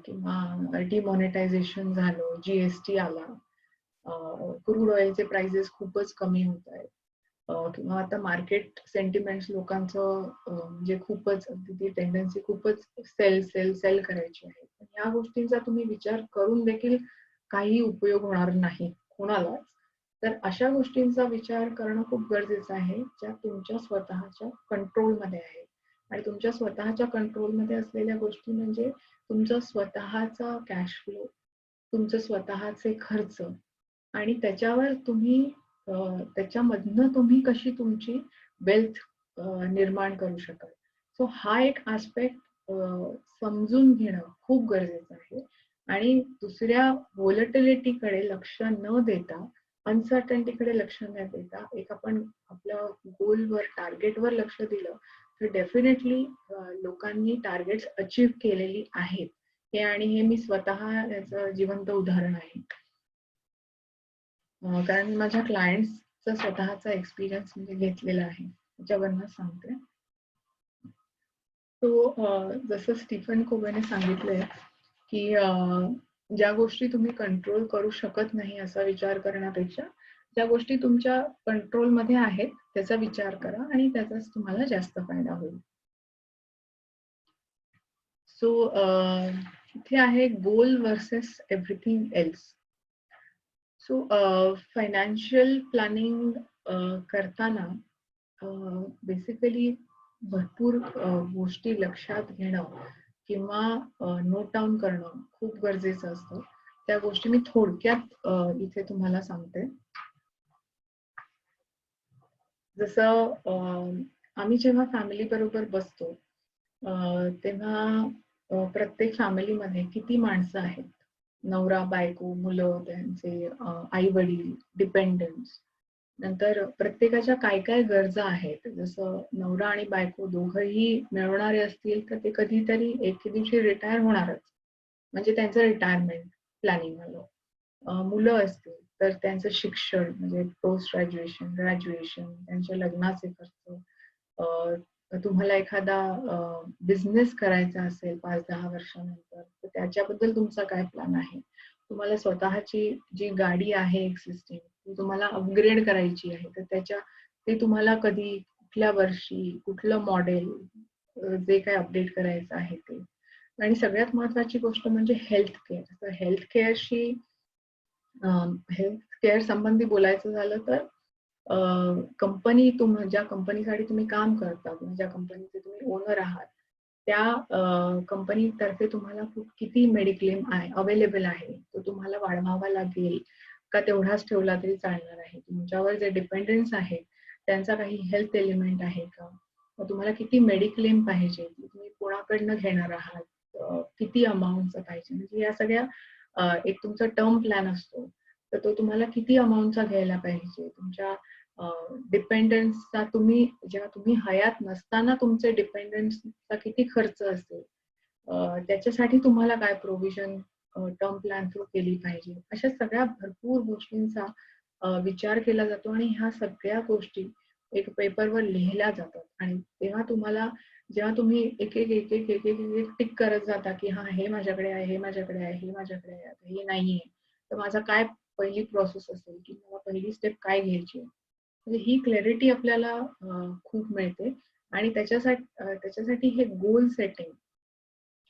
किंवा डिमॉनिटायझेशन झालं, जीएसटी आला, क्रूड ऑइलचे प्राइसेस खूपच कमी होत आहेत, किंवा आता मार्केट सेंटिमेंट्स लोकांचं म्हणजे खूपच ती टेंडन्सी खूपच सेल सेल सेल करायची आहे. या गोष्टींचा तुम्ही विचार करून देखील काही उपयोग होणार नाही कोणालाच. तर अशा गोष्टींचा विचार करणं खूप गरजेचं आहे ज्या तुमच्या स्वतःच्या कंट्रोलमध्ये आहे. आणि तुमच्या स्वतःच्या कंट्रोलमध्ये असलेल्या गोष्टी म्हणजे तुमचा स्वतःचा कॅश फ्लो, तुमचे स्वतःचे खर्च, आणि त्याच्यावर तुम्ही त्याच्यामधनं तुम्ही कशी तुमची वेल्थ निर्माण करू शकाल. सो हा एक आस्पेक्ट समजून घेणं खूप गरजेचं आहे. आणि दुसऱ्या व्होलॅटिलिटीकडे लक्ष न देता, अनसर्टनिटीकडे लक्ष न देता, एक आपण आपल्या गोलवर टार्गेटवर लक्ष दिलं तर डेफिनेटली लोकांनी टार्गेट्स अचीव्ह केलेली आहेत. हे मी स्वतः याचं जिवंत उदाहरण आहे. कारण माझ्या क्लायंट्सचा स्वतःचा एक्सपिरियन्स म्हणजे घेतलेला आहे, त्याच्यावरनं सांगते. जसं स्टीफन कोवेने सांगितलंय, की ज्या गोष्टी तुम्ही कंट्रोल करू शकत नाही असा विचार करण्यापेक्षा, ज्या गोष्टी तुमच्या कंट्रोलमध्ये आहेत त्याचा विचार करा आणि त्याचाच तुम्हाला जास्त फायदा होईल. सो इथे आहे goal versus everything else. So financial planning करताना बेसिकली भरपूर गोष्टी लक्षात घेणं किंवा नोट डाऊन करणं खूप गरजेचं असतं. त्या गोष्टी मी थोडक्यात इथे तुम्हाला सांगते. जसं आम्ही जेव्हा फॅमिली बरोबर बसतो तेव्हा प्रत्येक फॅमिलीमध्ये किती माणसं आहेत, नवरा बायको मुलं त्यांचे आई वडील डिपेंडन्स, नंतर प्रत्येकाच्या काय काय गरजा आहेत. जसं नवरा आणि बायको दोघंही मिळवणारे असतील तर ते कधीतरी एके दिवशी रिटायर होणारच, म्हणजे त्यांचं रिटायरमेंट प्लॅनिंग झालं. मुलं असतील तर त्यांचं शिक्षण म्हणजे पोस्ट ग्रॅज्युएशन ग्रॅज्युएशन त्यांच्या लग्नाचे खर्च. तुम्हाला एखादा बिझनेस करायचा असेल 5-10 वर्षानंतर तर त्याच्याबद्दल तुमचा काय प्लॅन आहे. तुम्हाला स्वतःची जी गाडी आहे एक्झिस्टिंग ती तुम्हाला अपग्रेड करायची आहे तर ते तुम्हाला कधी कुठल्या वर्षी कुठलं मॉडेल जे काय अपडेट करायचं आहे ते. आणि सगळ्यात महत्वाची गोष्ट म्हणजे हेल्थ केअर. तर हेल्थ केअरशी हेल्थ केअर संबंधी बोलायचं झालं तर कंपनी ज्या कंपनीसाठी तुम्ही काम करता किंवा ज्या कंपनीचे तुम्ही ओनर आहात त्या कंपनीतर्फे तुम्हाला किती मेडिक्लेम आहे अवेलेबल आहे तो तुम्हाला वाढवावा लागेल का तेवढाच ठेवला तरी चालणार आहे. तुमच्यावर जे डिपेंडन्स आहेत त्यांचा काही हेल्थ एलिमेंट आहे का, मग तुम्हाला किती मेडिक्लेम पाहिजे, तुम्ही कोणाकडनं घेणार आहात, किती अमाऊंटचं पाहिजे, म्हणजे या सगळ्या एक तुमचा टर्म प्लॅन असतो तर तो तुम्हाला किती अमाऊंटचा घ्यायला पाहिजे. तुमच्या डिपेंडन्सचा जेव्हा तुम्ही हयात नसताना तुमचे डिपेंडन्सचा किती खर्च असेल, त्याच्यासाठी तुम्हाला काय प्रोव्हिजन टर्म प्लॅन थ्रू केली पाहिजे. अशा सगळ्या भरपूर गोष्टींचा विचार केला जातो आणि ह्या सगळ्या गोष्टी एक पेपरवर लिहिल्या जातात आणि तेव्हा जेव्हा तुम्ही एक एक एक एक एक एक एक टिक करत जाता की हा हे माझ्याकडे आहे, हे माझ्याकडे आहे, हे माझ्याकडे आहे, आता हे नाहीये, तर माझा काय पहिली प्रोसेस असेल की मला पहिली स्टेप काय घ्यायची आहे. म्हणजे ही क्लॅरिटी आपल्याला खूप मिळते आणि त्याच्यासाठी हे गोल सेटिंग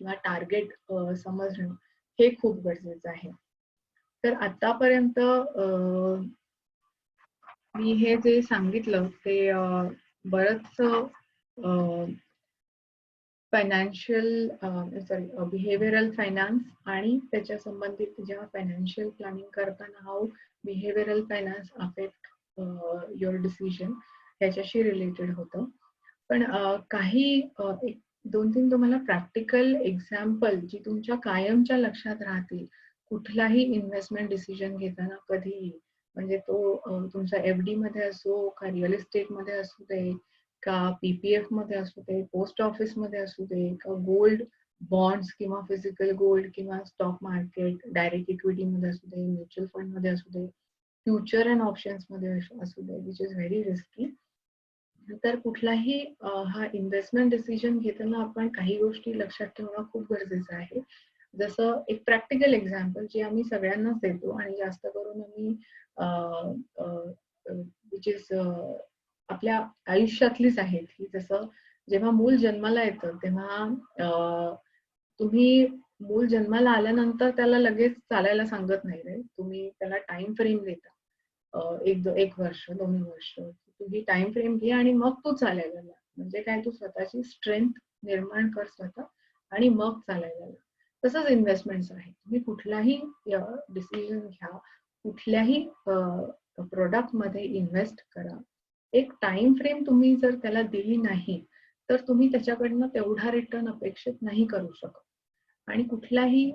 किंवा टार्गेट समजणं हे खूप गरजेचं आहे. तर आतापर्यंत मी हे जे सांगितलं ते बरंच फायनान्शियल बिहेवियरल फायनान्स आणि त्याच्या संबंधित जेव्हा फायनान्शियल प्लॅनिंग करताना how behavioural finance affect your decision ह्याच्याशी रिलेटेड होतं. पण काही एक 2-3 तुम्हाला प्रॅक्टिकल एक्झाम्पल जी तुमच्या कायमच्या लक्षात राहतील कुठलाही इन्व्हेस्टमेंट डिसिजन घेताना कधीही. म्हणजे तो तुमचा एफ-डी मध्ये असो का रिअल इस्टेट मध्ये असू दे का पीपीएफ मध्ये असू दे, पोस्ट ऑफिस मध्ये असू दे का गोल्ड बॉन्ड्स किंवा फिजिकल गोल्ड किंवा स्टॉक मार्केट डायरेक्ट इक्विटी मध्ये असू दे, म्युच्युअल फंड मध्ये असू दे, फ्युचर अँड ऑप्शन्स मध्ये असू दे, विच इज व्हेरी रिस्की. तर कुठलाही हा इन्व्हेस्टमेंट डिसिजन घेताना आपण काही गोष्टी लक्षात ठेवणं खूप गरजेचं आहे. जसं एक प्रॅक्टिकल एक्झाम्पल जे आम्ही सगळ्यांनाच देतो आणि जास्त करून आम्ही विच इज आपल्या आयुष्यातलीच आहेत ही. जसं जेव्हा मूल जन्माला येतं तेव्हा तुम्ही मूल जन्माला आल्यानंतर त्याला लगेच चालायला सांगत नाही रे, तुम्ही त्याला टाइम फ्रेम देता. 1 वर्ष 2 वर्ष तुझी टाइम फ्रेम घे आणि मग तू चालायला लाग. म्हणजे काय, तू स्वतःची स्ट्रेंथ निर्माण कर स्वतः आणि मग चालायला लाग. तसंच इन्व्हेस्टमेंट्स आहे. तुम्ही कुठलाही डिसिजन घ्या, कुठल्याही प्रोडक्ट मध्ये इन्व्हेस्ट करा. एक टाइम फ्रेम तुम्ही जर त्याला दिली नाही तर तुम्ही त्याच्याकडनं तेवढा रिटर्न अपेक्षित नाही करू शकत. आणि कुठलाही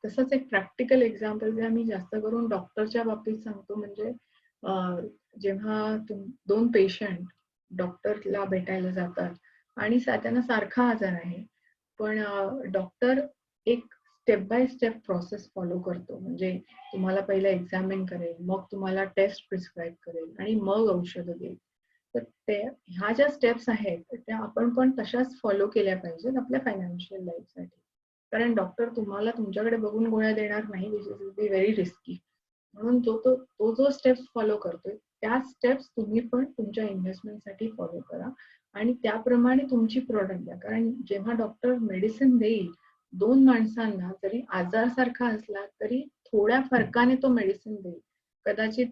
तसंच एक प्रॅक्टिकल एक्झाम्पल जे आम्ही जास्त करून डॉक्टरच्या बाबतीत सांगतो म्हणजे जेव्हा 2 पेशंट डॉक्टरला भेटायला जातात आणि त्यांना सारखा आजार आहे, पण डॉक्टर एक step by step process follow करतो. म्हणजे तुम्हाला पहिला एक्झामिन करेल, मग तुम्हाला टेस्ट प्रिस्क्राईब करेल आणि मग औषधं देईल. तर ह्या ज्या स्टेप्स आहेत त्या आपण पण तशाच फॉलो केल्या पाहिजेत आपल्या फायनान्शियल लाईफसाठी. कारण डॉक्टर तुम्हाला तुमच्याकडे बघून गोळ्या देणार नाही, which is be very risky. म्हणून तो जो स्टेप्स फॉलो करतोय त्या स्टेप्स तुम्ही पण तुमच्या इन्व्हेस्टमेंटसाठी फॉलो करा आणि त्याप्रमाणे तुमची प्रोडक्ट द्या. कारण जेव्हा डॉक्टर मेडिसिन देईल, 2 माणसांना जरी आजार सारखा असला तरी थोड्या फरकाने तो मेडिसिन देईल. कदाचित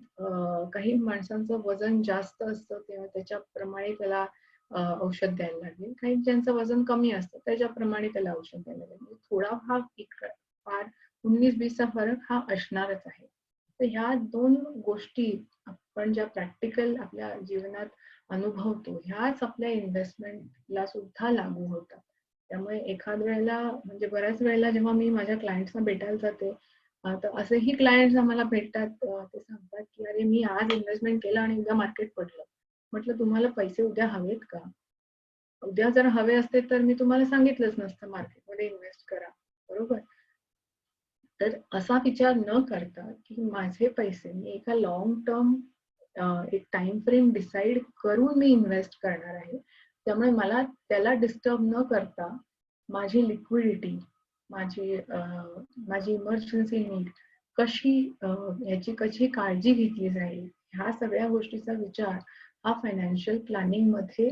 काही माणसांचं वजन जास्त असतं तेव्हा त्याच्याप्रमाणे त्याला औषध द्यायला लागेल. काही ज्यांचं वजन कमी असतं त्याच्याप्रमाणे त्याला औषध द्यायला लागेल. म्हणजे थोडा फार 19-20 चा फरक हा असणारच आहे. तर ह्या 2 गोष्टी आपण ज्या प्रॅक्टिकल आपल्या जीवनात अनुभवतो ह्याच आपल्या इन्व्हेस्टमेंटला सुद्धा लागू होतात. त्यामुळे एखाद वेळेला म्हणजे बऱ्याच वेळेला जेव्हा मी माझ्या क्लायंट्सना भेटायला जाते, तर असेही क्लायंट्स आम्हाला भेटतात, ते सांगतात की अरे मी आज इन्व्हेस्टमेंट केलं आणि उद्या मार्केट पडलं. म्हटलं तुम्हाला पैसे उद्या हवेत का? उद्या जर हवे असते तर मी तुम्हाला सांगितलंच नसतं मार्केटमध्ये इन्व्हेस्ट करा, बरोबर? तर असा विचार न करता की माझे पैसे मी एका लॉंग टर्म एक टाइम फ्रेम डिसाईड करून मी इन्व्हेस्ट करणार आहे. त्यामुळे मला त्याला डिस्टर्ब न करता माझी लिक्विडिटी, माझी इमर्जन्सी नीड कशी याची कशी काळजी घेतली जाईल, ह्या सगळ्या गोष्टीचा विचार हा फायनान्शियल प्लॅनिंग मध्ये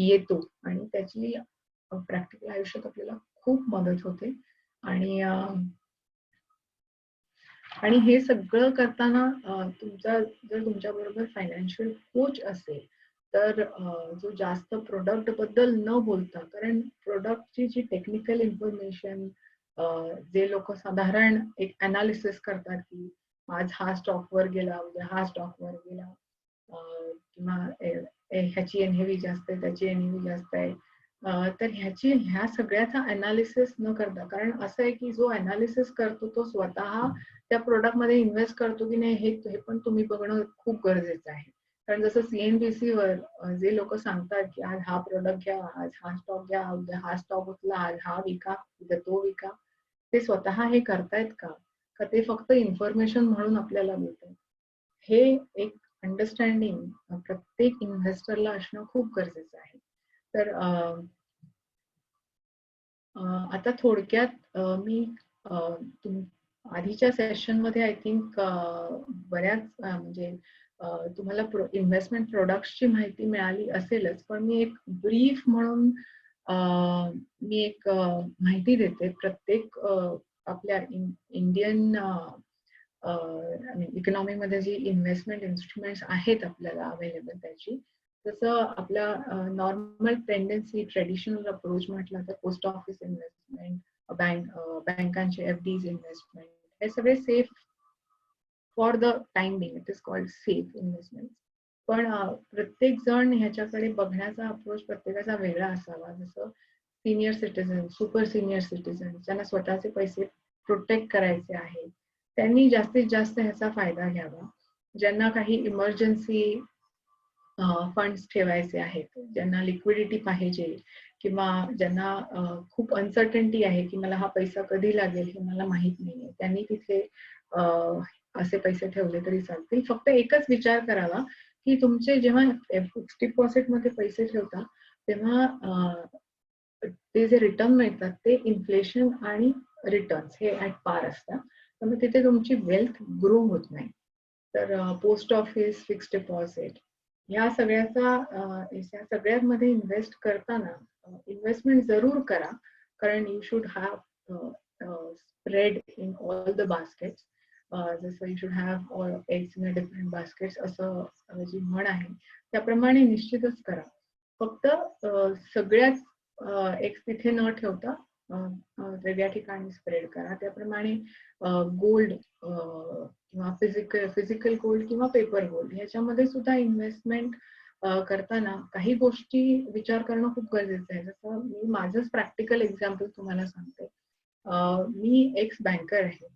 येतो आणि त्याची प्रॅक्टिकल आयुष्यात आपल्याला खूप मदत होते. आणि आणि हे सगळं करताना जर तुमच्याबरोबर फायनान्शियल कोच असेल, तर जो जास्त प्रोडक्ट बद्दल न बोलता, कारण प्रोडक्टची जी टेक्निकल इन्फॉर्मेशन जे लोक साधारण एक अनालिसिस करतात की आज हा स्टॉक वर गेला, उद्या हा स्टॉक वर गेला, किंवा ह्याची एनएव्ही जास्त आहे, त्याची एनएव्ही जास्त आहे, तर ह्या सगळ्याचा अनालिसिस न करता, कारण असं आहे की जो अनालिसिस करतो तो स्वतः त्या प्रोडक्ट मध्ये इन्व्हेस्ट करतो की नाही हे पण तुम्ही बघणं खूप गरजेचं आहे. कारण जसं सीएनबीसी वर जे लोक सांगतात की आज हा प्रोडक्ट घ्या, आज हा स्टॉक घ्या, उद्या हा स्टॉक उचला, आज हा विका, उद्या तो विका, ते स्वतः हे करतायत का? का ते फक्त इन्फॉर्मेशन म्हणून आपल्याला देतात? हे एक अंडरस्टँडिंग प्रत्येक इन्व्हेस्टरला असणं खूप गरजेचं आहे. तर आता थोडक्यात मी आधीच्या सेशन मध्ये आय थिंक बऱ्याच म्हणजे तुम्हाला इन्व्हेस्टमेंट प्रोडक्ट्सची माहिती मिळाली असेलच, पण मी एक ब्रीफ म्हणून मी एक माहिती देते. प्रत्येक आपल्या इंडियन इकॉनॉमीमध्ये जी इन्व्हेस्टमेंट इन्स्ट्रुमेंट्स आहेत आपल्याला अवेलेबल त्याची, जसं आपला नॉर्मल टेंडन्सी ट्रेडिशनल अप्रोच म्हटलं तर पोस्ट ऑफिस इन्व्हेस्टमेंट, बँकांचे एफडीज इन्व्हेस्टमेंट, हे सगळे safe for the time being, it is called safe investment. पण प्रत्येक जण ह्याच्याकडे बघण्याचा अप्रोच प्रत्येकाचा वेगळा असावा. जसं senior citizen, super senior citizen ज्यांना स्वतःचे पैसे प्रोटेक्ट करायचे आहेत, त्यांनी जास्तीत जास्त ह्याचा फायदा घ्यावा. ज्यांना काही इमर्जन्सी फंड्स ठेवायचे आहेत, ज्यांना लिक्विडिटी पाहिजे, किंवा ज्यांना खूप अनसर्टन्टी आहे की मला हा पैसा कधी लागेल हे मला माहित नाहीये, त्यांनी तिथे असे पैसे ठेवले तरी चालतील. फक्त एकच विचार करावा की तुमचे जेव्हा फिक्स्ड डिपॉझिट मध्ये पैसे ठेवता तेव्हा ते जे रिटर्न मिळतात ते इन्फ्लेशन आणि रिटर्न्स हे ऍट पार असतात. त्यामुळे तिथे तुमची वेल्थ ग्रो होत नाही. तर पोस्ट ऑफिस, फिक्स्ड डिपॉझिट ह्या सगळ्यांमध्ये इन्व्हेस्ट करताना इन्व्हेस्टमेंट जरूर करा, कारण you should have spread in all the baskets. जसं you should have all eggs in a different baskets असं जी म्हण आहे त्याप्रमाणे निश्चितच करा. फक्त सगळ्याच एक तिथे न ठेवता वेगळ्या ठिकाणी स्प्रेड करा. त्याप्रमाणे गोल्ड किंवा फिजिकल गोल्ड किंवा पेपर गोल्ड ह्याच्यामध्ये सुद्धा इन्व्हेस्टमेंट करताना काही गोष्टी विचार करणं खूप गरजेचं आहे. जसं मी माझंच प्रॅक्टिकल एक्झाम्पल तुम्हाला सांगते. मी एक्स बँकर आहे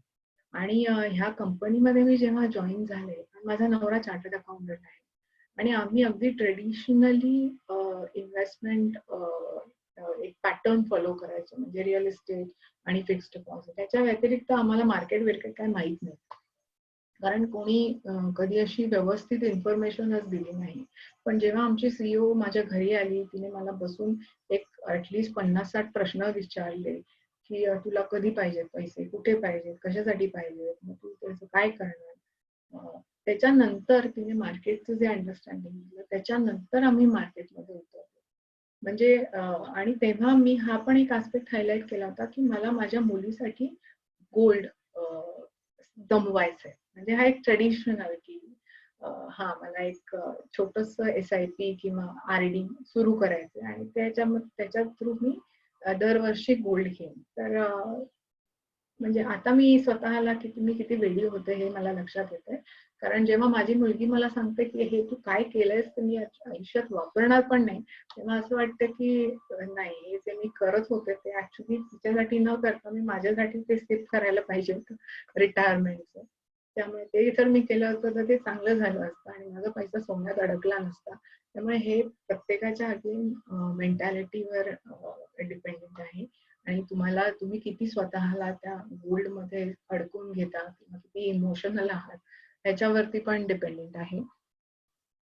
आणि ह्या कंपनीमध्ये मी जेव्हा जॉईन झाले, माझा नवरा चार्टर्ड अकाउंटंट आहे आणि आम्ही अगदी ट्रेडिशनली इन्व्हेस्टमेंट एक पॅटर्न फॉलो करायचं, म्हणजे रिअल इस्टेट आणि फिक्स्ड डिपॉझिट. त्याच्या व्यतिरिक्त आम्हाला मार्केट बिर्केट काय माहित नाही, कारण कोणी कधी अशी व्यवस्थित इन्फॉर्मेशनच दिली नाही. पण जेव्हा आमची सीईओ माझ्या घरी आली, तिने मला बसून एक ॲटलीस्ट 50-60 प्रश्न विचारले, की तुला कधी पाहिजेत पैसे, कुठे पाहिजेत, कशासाठी पाहिजेत, मग तू त्याचं काय करणार. त्याच्यानंतर तिने मार्केटचं जे अंडरस्टँडिंग दिलं, त्याच्यानंतर आम्ही मार्केटमध्ये उतरलो. म्हणजे आणि तेव्हा मी हा पण एक आस्पेक्ट हायलाइट केला होता, की मला माझ्या मुलीसाठी गोल्ड जमवायचंय. म्हणजे हा एक ट्रेडिशनल, की हां, मला एक छोटंसं एस-आय-पी किंवा आर-डी सुरू करायचंय आणि त्याच्या थ्रू मी दरवर्षी गोल्ड घेईन. तर म्हणजे आता मी स्वतःला मी किती वेडी होते हे मला लक्षात येतंय. कारण जेव्हा माझी मुलगी मला सांगते, की "हे तू काय केलंयस ते मी आयुष्यात वापरणार पण नाही." तेव्हा असं वाटतं, की नाही, हे जे मी करत होते ते ॲक्चुअली तिच्यासाठी न करता मी माझ्यासाठी ते सेव्ह करायला पाहिजे होतं रिटायरमेंटचं. त्यामुळे ते जर मी केलं असतं तर ते चांगलं झालं असतं आणि माझा पैसा सोन्यात अडकला नसता. त्यामुळे हे प्रत्येकाच्या अगेन मेंटॅलिटीवर डिपेंडंट आहे. आणि तुम्ही किती स्वतःला त्या गोल्डमध्ये अडकून घेता किंवा किती इमोशनल आहात ह्याच्यावरती पण डिपेंडेंट आहे.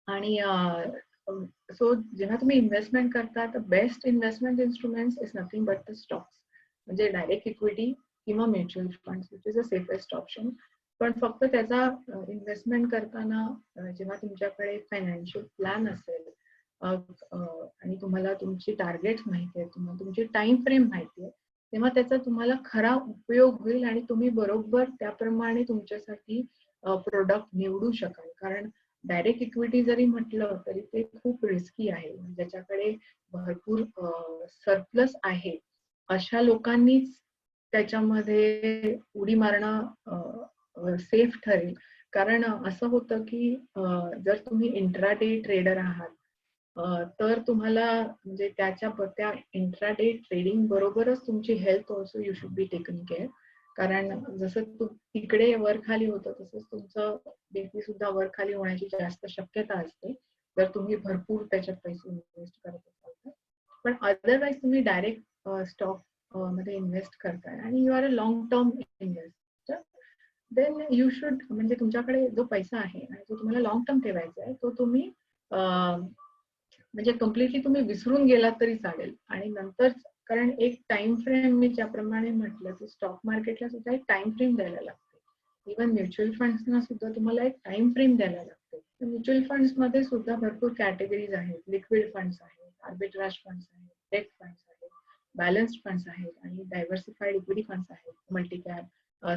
आणि सो जेव्हा तुम्ही इन्व्हेस्टमेंट करता तर best investment instruments is nothing but the stocks, म्हणजे डायरेक्ट इक्विटी किंवा mutual funds which is a safest option. पण फक्त त्याचा इन्व्हेस्टमेंट करताना जेव्हा तुमच्याकडे फायनान्शियल प्लॅन असेल आणि तुम्हाला तुमची टार्गेट्स माहिती आहेत, तुम्हाला तुमची टाइम फ्रेम माहिती आहे, तेव्हा त्याचा तुम्हाला खरा उपयोग होईल आणि तुम्ही बरोबर त्याप्रमाणे तुमच्यासाठी प्रोडक्ट निवडू शकाल. कारण डायरेक्ट इक्विटी जरी म्हटलं तरी ते खूप रिस्की आहे. ज्याच्याकडे भरपूर सरप्लस आहे अशा लोकांनीच त्याच्यामध्ये उडी मारणं सेफ ठरेल. कारण असं होतं की जर तुम्ही इंट्राडे ट्रेडर आहात तर तुम्हाला म्हणजे त्या इंट्राडे ट्रेडिंग बरोबरच तुमची health also you should be taken care. कारण जसं तिकडे वर खाली होतं तसंच तुमचं BP सुद्धा वर खाली होण्याची जास्त शक्यता असते जर तुम्ही भरपूर त्याच्यात पैसे इन्व्हेस्ट करत असाल तर. पण अदरवाईज तुम्ही डायरेक्ट स्टॉक मध्ये इन्व्हेस्ट करताय आणि you are a long term investor, then you should, म्हणजे तुमच्याकडे जो पैसा आहे आणि जो तुम्हाला लॉंग टर्म ठेवायचा आहे तो तुम्ही म्हणजे कम्प्लिटली तुम्ही विसरून गेलात तरी चालेल. आणि नंतर कारण एक टाइम फ्रेम मी ज्याप्रमाणे म्हटलं की स्टॉक मार्केटला सुद्धा एक टाइम फ्रेम द्यायला लागते. इव्हन म्युच्युअल फंड्सना सुद्धा तुम्हाला एक टाइम फ्रेम द्यायला लागते. म्युच्युअल फंड्स मध्ये सुद्धा भरपूर कॅटेगरीज आहेत. लिक्विड फंड्स आहेत, आर्बिट्राज फंड्स आहेत, डेट फंड्स आहेत, बॅलन्स्ड फंड्स आहेत आणि डायव्हर्सिफाईड इक्विटी फंड्स आहेत, multi cap,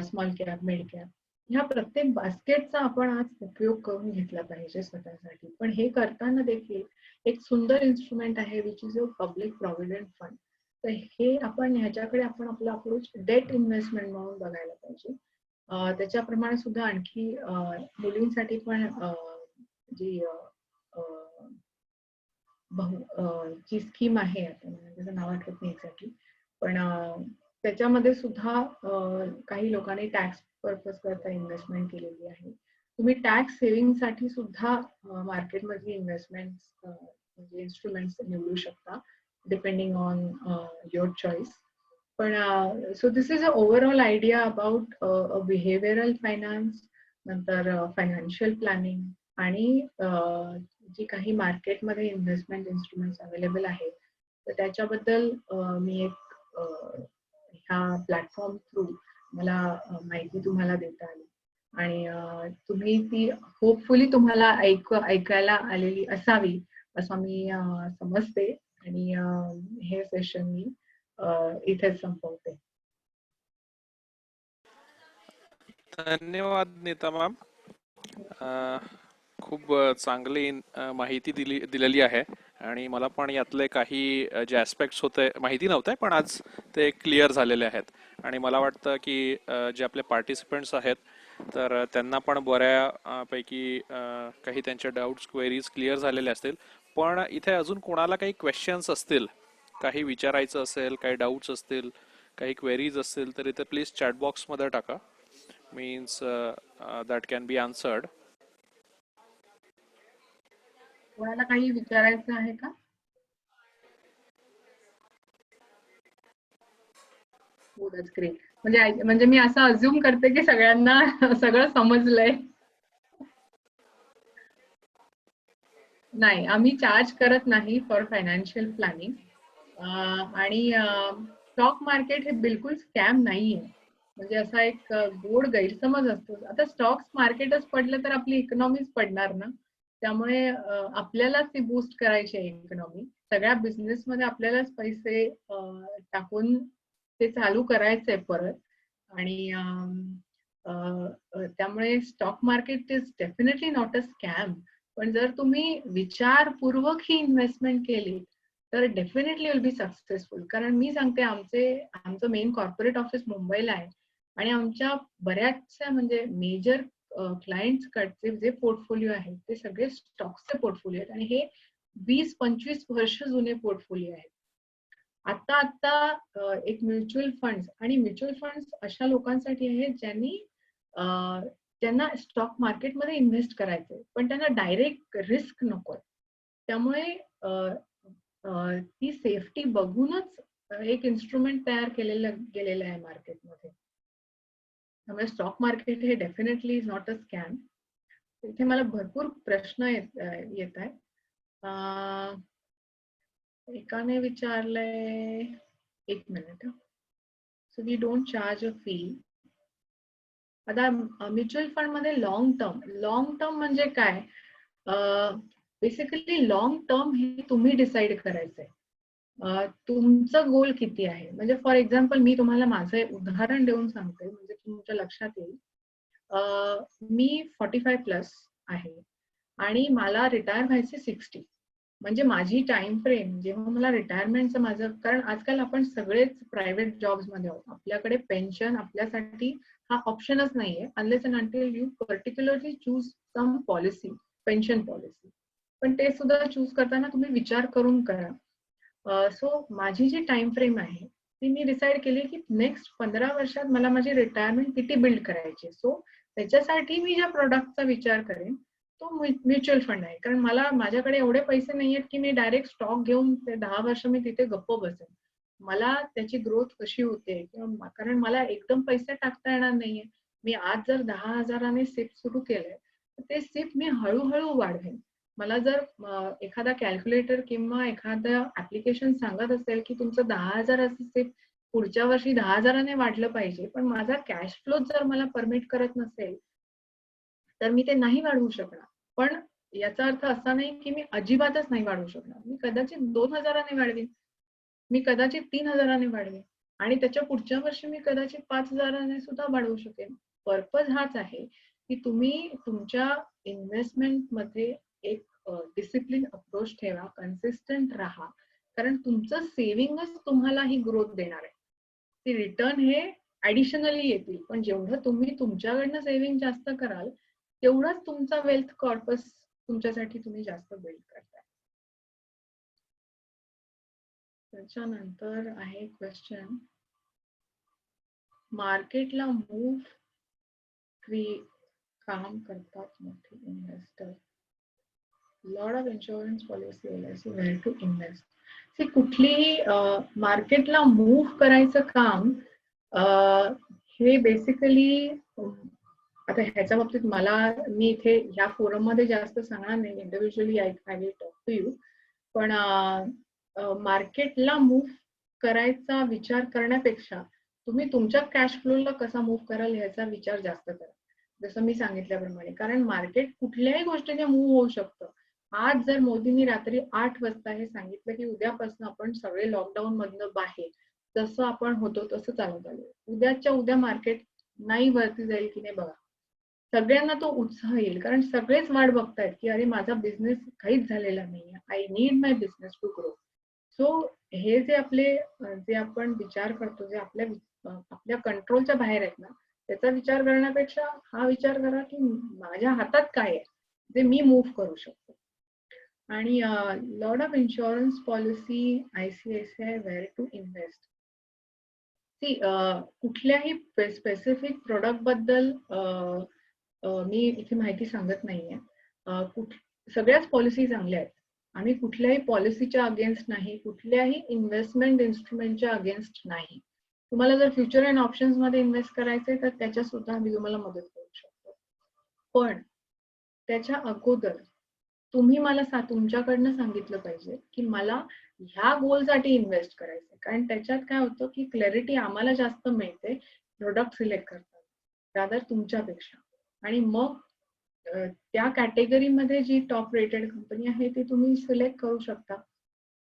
small cap, mid cap. ह्या प्रत्येक बास्केटचा आपण आज उपयोग करून घेतला पाहिजे स्वतःसाठी. पण हे करताना देखील एक सुंदर इन्स्ट्रुमेंट आहे which is a public provident fund. तर हे आपण ह्याच्याकडे आपण आपला अप्रोच डेट इन्व्हेस्टमेंट म्हणून बघायला पाहिजे. त्याच्याप्रमाणे सुद्धा आणखी मुलींसाठी पण जी जी स्कीम आहे, आता मला त्याचं नाव आठवत नाही एक्झॅक्टली, पण त्याच्यामध्ये सुद्धा काही लोकांनी टॅक्स पर्पज करता इन्व्हेस्टमेंट केलेली आहे. तुम्ही टॅक्स सेव्हिंगसाठी सुद्धा मार्केटमधली इन्व्हेस्टमेंट म्हणजे इन्स्ट्रुमेंट्स निवडू शकता डिपेंडिंग ऑन युअर चॉईस. पण so this is a overall idea about behavioural finance, नंतर फायनान्शियल प्लॅनिंग आणि जी काही मार्केटमध्ये इन्व्हेस्टमेंट इन्स्ट्रुमेंट्स अवेलेबल आहेत तर त्याच्याबद्दल मी एक ह्या प्लॅटफॉर्म थ्रू मला माहिती तुम्हाला देता आली आणि तुम्ही ती होपफुली तुम्हाला ऐकायला आलेली असावी असं मी समजते. आणि हे सेशन मी इथेच संपवते. धन्यवाद नीता मॅम. खूप चांगली माहिती दिलेली आहे आणि मला पण यातले काही जे ॲस्पेक्ट्स होते माहिती नव्हते पण आज ते क्लिअर झालेले आहेत. आणि मला वाटतं की जे आपले पार्टिसिपंट्स आहेत तर त्यांना पण बऱ्यापैकी काही त्यांच्या डाऊट्स क्वेरीज क्लिअर झालेले असतील. पण इथे अजून कोणाला काही क्वेश्चन्स असतील, काही विचारायचं असेल, काही डाऊट्स असतील, काही क्वेरीज असतील तर इथे प्लीज चॅट बॉक्समध्ये टाका. Means that can be answered. कोणाला काही विचारायचं आहे का? हो, दॅट्स ग्रेट. म्हणजे मी असं अज्युम करते की सगळ्यांना सगळं समजलंय. नाही, आम्ही चार्ज करत नाही फॉर फायनान्शियल प्लॅनिंग. आणि स्टॉक मार्केट हे बिलकुल स्कॅम नाहीये. म्हणजे असा एक गोड गैरसमज असतो. आता स्टॉक मार्केटच पडलं तर आपली इकॉनॉमीच पडणार ना. त्यामुळे आपल्यालाच ती बूस्ट करायची आहे इकॉनॉमी. सगळ्या बिझनेसमध्ये आपल्यालाच पैसे टाकून ते चालू करायचंय परत. आणि त्यामुळे stock market is definitely not a scam. पण जर तुम्ही विचारपूर्वक ही इन्व्हेस्टमेंट केली तर डेफिनेटली विल बी सक्सेसफुल. कारण मी सांगते, आमचं मेन कॉर्पोरेट ऑफिस मुंबईला आहे आणि आमच्या बऱ्याचशा म्हणजे मेजर क्लायंट्स कडचे जे पोर्टफोलिओ आहेत ते सगळे स्टॉक्सचे पोर्टफोलिओ आहेत आणि हे 20-25 वर्ष जुने पोर्टफोलिओ आहेत. आता एक म्युच्युअल फंड्स, आणि म्युच्युअल फंड्स अशा लोकांसाठी आहेत ज्यांना स्टॉक मार्केटमध्ये इन्व्हेस्ट करायचंय पण त्यांना डायरेक्ट रिस्क नकोय. त्यामुळे ती सेफ्टी बघूनच एक इन्स्ट्रुमेंट तयार गेलेलं आहे मार्केटमध्ये. त्यामुळे स्टॉक मार्केट हे definitely is not a scam. इथे मला भरपूर प्रश्न येत आहेत. एकाने विचारलंय, एक minute. So we don't charge a fee. आता म्युच्युअल फंड मध्ये लॉंग टर्म म्हणजे काय? बेसिकली लॉंग टर्म हे तुम्ही डिसाइड करायचंय. तुमचं गोल किती आहे? म्हणजे फॉर एक्झाम्पल मी तुम्हाला माझं एक उदाहरण देऊन सांगते म्हणजे तुमच्या लक्षात येईल. मी 45+ आहे आणि मला रिटायर व्हायचे 60. म्हणजे माझी टाइम फ्रेम जेव्हा मला रिटायरमेंटचं माझं, कारण आजकाल आपण सगळेच प्रायव्हेट जॉब्स मध्ये आहोत, आपल्याकडे पेन्शन आपल्यासाठी हा ऑप्शनच नाहीये unless and until you particularly choose some policy, pension policy. पण ते सुद्धा चूज करताना तुम्ही विचार करून करा. सो माझी जी टाइम फ्रेम आहे ती मी डिसाइड केली की नेक्स्ट 15 वर्षात मला माझी रिटायरमेंट किती बिल्ड करायची. सो त्याच्यासाठी मी ज्या प्रोडक्टचा विचार करेन तो म्युच्युअल फंड आहे. कारण माझ्याकडे एवढे पैसे नाही आहेत की मी डायरेक्ट स्टॉक घेऊन ते 10 वर्ष मी तिथे गप्प बसेन. मला त्याची ग्रोथ कशी होते, किंवा कारण मला एकदम पैसे टाकता येणार नाहीये. मी आज जर 10,000ने सिप सुरू केलंय तर ते सिप मी हळूहळू वाढवेन. मला जर एखादा कॅल्क्युलेटर किंवा एखादं ऍप्लिकेशन सांगत असेल की तुमचं 10,000 असं सिप पुढच्या वर्षी 10,000ने वाढलं पाहिजे, पण माझा कॅश फ्लो जर मला परमिट करत नसेल तर मी ते नाही वाढवू शकणार. पण याचा अर्थ असा नाही की मी अजिबातच नाही वाढवू शकणार. मी कदाचित 2,000ने वाढवेन, मी कदाचित 3,000ने वाढवेन आणि त्याच्या पुढच्या वर्षी मी कदाचित 5,000ने सुद्धा वाढवू शकेन. पर्पज हाच आहे की तुम्ही तुमच्या इन्व्हेस्टमेंट मध्ये एक डिसिप्लिन अप्रोच ठेवा, कन्सिस्टंट राहा. कारण तुमचं सेव्हिंगच तुम्हाला ही ग्रोथ देणार आहे. ती रिटर्न हे ऍडिशनली येतील, पण जेवढं तुम्ही तुमच्याकडनं सेव्हिंग जास्त कराल तेवढाच तुमचा वेल्थ कॉर्पस तुमच्यासाठी तुम्ही जास्त बिल्ड करताय. त्याच्यानंतर आहे क्वेश्चन, मार्केटला मूव्ह काम करतात मोठे investor, lot of insurance policy LIC, where to invest. See कुठलीही मार्केटला मूव्ह करायचं काम हे बेसिकली, आता ह्याच्या बाबतीत मी इथे ह्या फोरम मध्ये जास्त सांगणार नाही, individually I will talk to you. पण मार्केटला मूव्ह करायचा विचार करण्यापेक्षा तुम्ही तुमच्या कॅश फ्लोला कसा मूव्ह कराल ह्याचा विचार जास्त करा, जसं मी सांगितल्याप्रमाणे. कारण मार्केट कुठल्याही गोष्टीने मूव्ह होऊ शकतं. आज जर मोदींनी रात्री 8 वाजता हे सांगितलं की उद्यापासून आपण सगळे लॉकडाऊन मधनं बाहेर जसं आपण होतो तसं चालत आलो, उद्याच्या उद्या मार्केट नाही वरती जाईल की नाही बघा. सगळ्यांना तो उत्साह येईल, कारण सगळेच वाट बघतायत की अरे माझा बिझनेस काहीच झालेला नाहीये, I need my business to grow. So हे जे आपण विचार करतो, जे आपल्या कंट्रोलच्या बाहेर आहेत ना, त्याचा विचार करण्यापेक्षा हा विचार करा की माझ्या हातात काय आहे जे मी मूव्ह करू शकतो. आणि lot of insurance policy, ICICI, where to invest. कुठल्याही स्पेसिफिक प्रोडक्ट बद्दल मी इथे माहिती सांगत नाहीये. सगळ्याच पॉलिसी चांगल्या आहेत. आम्ही कुठल्याही पॉलिसीच्या अगेन्स्ट नाही, कुठल्याही इन्व्हेस्टमेंट इन्स्ट्रुमेंटच्या अगेन्स्ट नाही. तुम्हाला जर फ्युचर अँड ऑप्शन्स मध्ये इन्व्हेस्ट करायचे तर त्याच्यात सुद्धा आम्ही तुम्हाला मदत करू शकतो. पण त्याच्या अगोदर तुम्ही मला तुमच्याकडनं सांगितलं पाहिजे की मला ह्या गोलसाठी इन्व्हेस्ट करायचं, कारण त्याच्यात काय होतं की क्लॅरिटी आम्हाला जास्त मिळते प्रोडक्ट सिलेक्ट करताना रादर तुमच्यापेक्षा. आणि मग त्या कॅटेगरीमध्ये जी टॉप रेटेड कंपनी आहे ती तुम्ही सिलेक्ट करू शकता.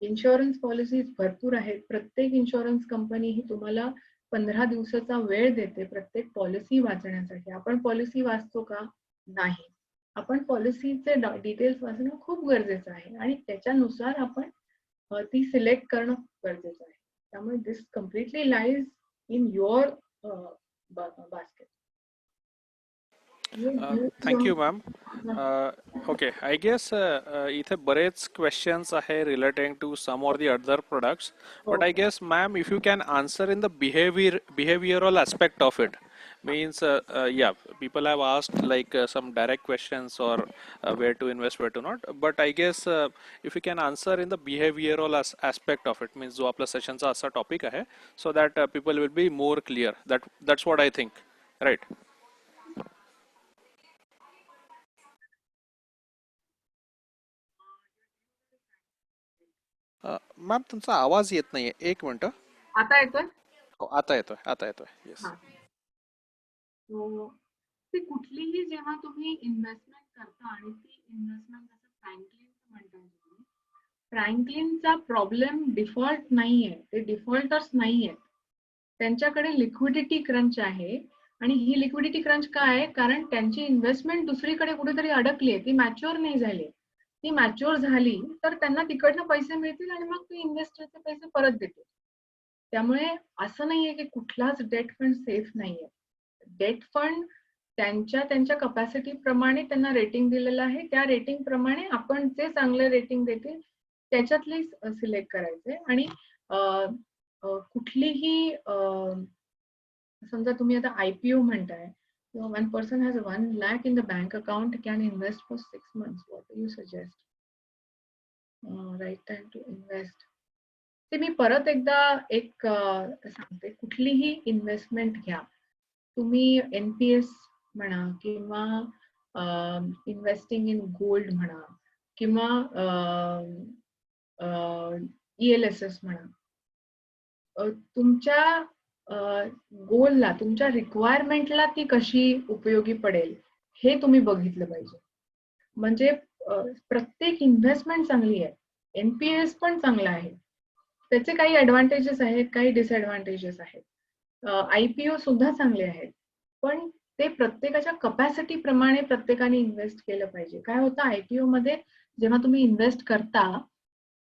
इन्शुरन्स पॉलिसीज भरपूर आहेत. प्रत्येक इन्शुरन्स कंपनी ही तुम्हाला 15 दिवसाचा वेळ देते प्रत्येक पॉलिसी वाचण्यासाठी. आपण पॉलिसी वाचतो का? नाही. आपण पॉलिसीचे डिटेल्स वाचणं खूप गरजेचं आहे आणि त्याच्यानुसार आपण ती सिलेक्ट करणं गरजेचं आहे. त्यामुळे this completely lies in your basket. Thank you ma'am. Okay, I guess इथे बरेच क्वेश्चन्स आहे relating to some or the other products, but I guess ma'am if you can answer in the behavioral aspect of it, means yeah, people have asked like some direct questions or where to invest, where to not, but I guess if you can answer in the behavioral aspect of it, means जो आपला सेशनचा असा topic आहे, so that people will be more clear. That's what I think, right? Ma'am तुमचा आवाज येत नाहीये, एक minute. आता येतोय? हो, आता येतोय, आता येतोय. येस. हा. ती कुठलीही जेव्हा तुम्ही इन्व्हेस्टमेंट करता आणि ती इन्व्हेस्टमेंट जसं फ्रँकलिन म्हणताय तुम्ही, फ्रँकलिनचा प्रॉब्लेम डिफॉल्ट नाहीये, ते डिफॉल्टर्स नाहीये. त्यांच्याकडे लिक्विडिटी क्रंच आहे आणि ही लिक्विडिटी क्रंच काय आहे? कारण त्यांची इन्व्हेस्टमेंट दुसरीकडे कुठेतरी अडकली आहे, ती मॅच्युअर नाही झाली. ती मॅच्युअर झाली तर त्यांना तिकडनं पैसे मिळतील आणि मग ते इन्व्हेस्टरचे पैसे परत देतील. त्यामुळे असं नाहीये की कुठलाच डेट फंड सेफ नाहीये. डेट फंड त्यांच्या कपॅसिटी प्रमाणे त्यांना रेटिंग दिलेलं आहे. त्या रेटिंग प्रमाणे आपण जे चांगले रेटिंग देतील त्याच्यातले सिलेक्ट करायचे. आणि कुठलीही समजा तुम्ही आता IPO म्हणताय, one person has 1 lakh in the bank account can invest for 6 months. What do you suggest? Right time to invest. ते मी परत एकदा एक सांगते, कुठलीही इन्व्हेस्टमेंट घ्या तुम्ही, NPS म्हणा किंवा इन्व्हेस्टिंग इन गोल्ड म्हणा किंवा ELSS म्हणा, तुमच्या गोलला, तुमच्या रिक्वायरमेंटला ती कशी उपयोगी पडेल हे तुम्ही बघितलं पाहिजे. म्हणजे प्रत्येक इन्व्हेस्टमेंट चांगली आहे, NPS पण चांगला आहे, त्याचे काही ऍडव्हान्टेजेस आहेत, काही डिसएडव्हान्टेजेस आहेत. IPO सुद्धा चांगले आहेत, पण ते प्रत्येकाच्या कपॅसिटी प्रमाणे प्रत्येकाने इन्व्हेस्ट केलं पाहिजे. काय होतं IPO मध्ये, जेव्हा तुम्ही इन्व्हेस्ट करता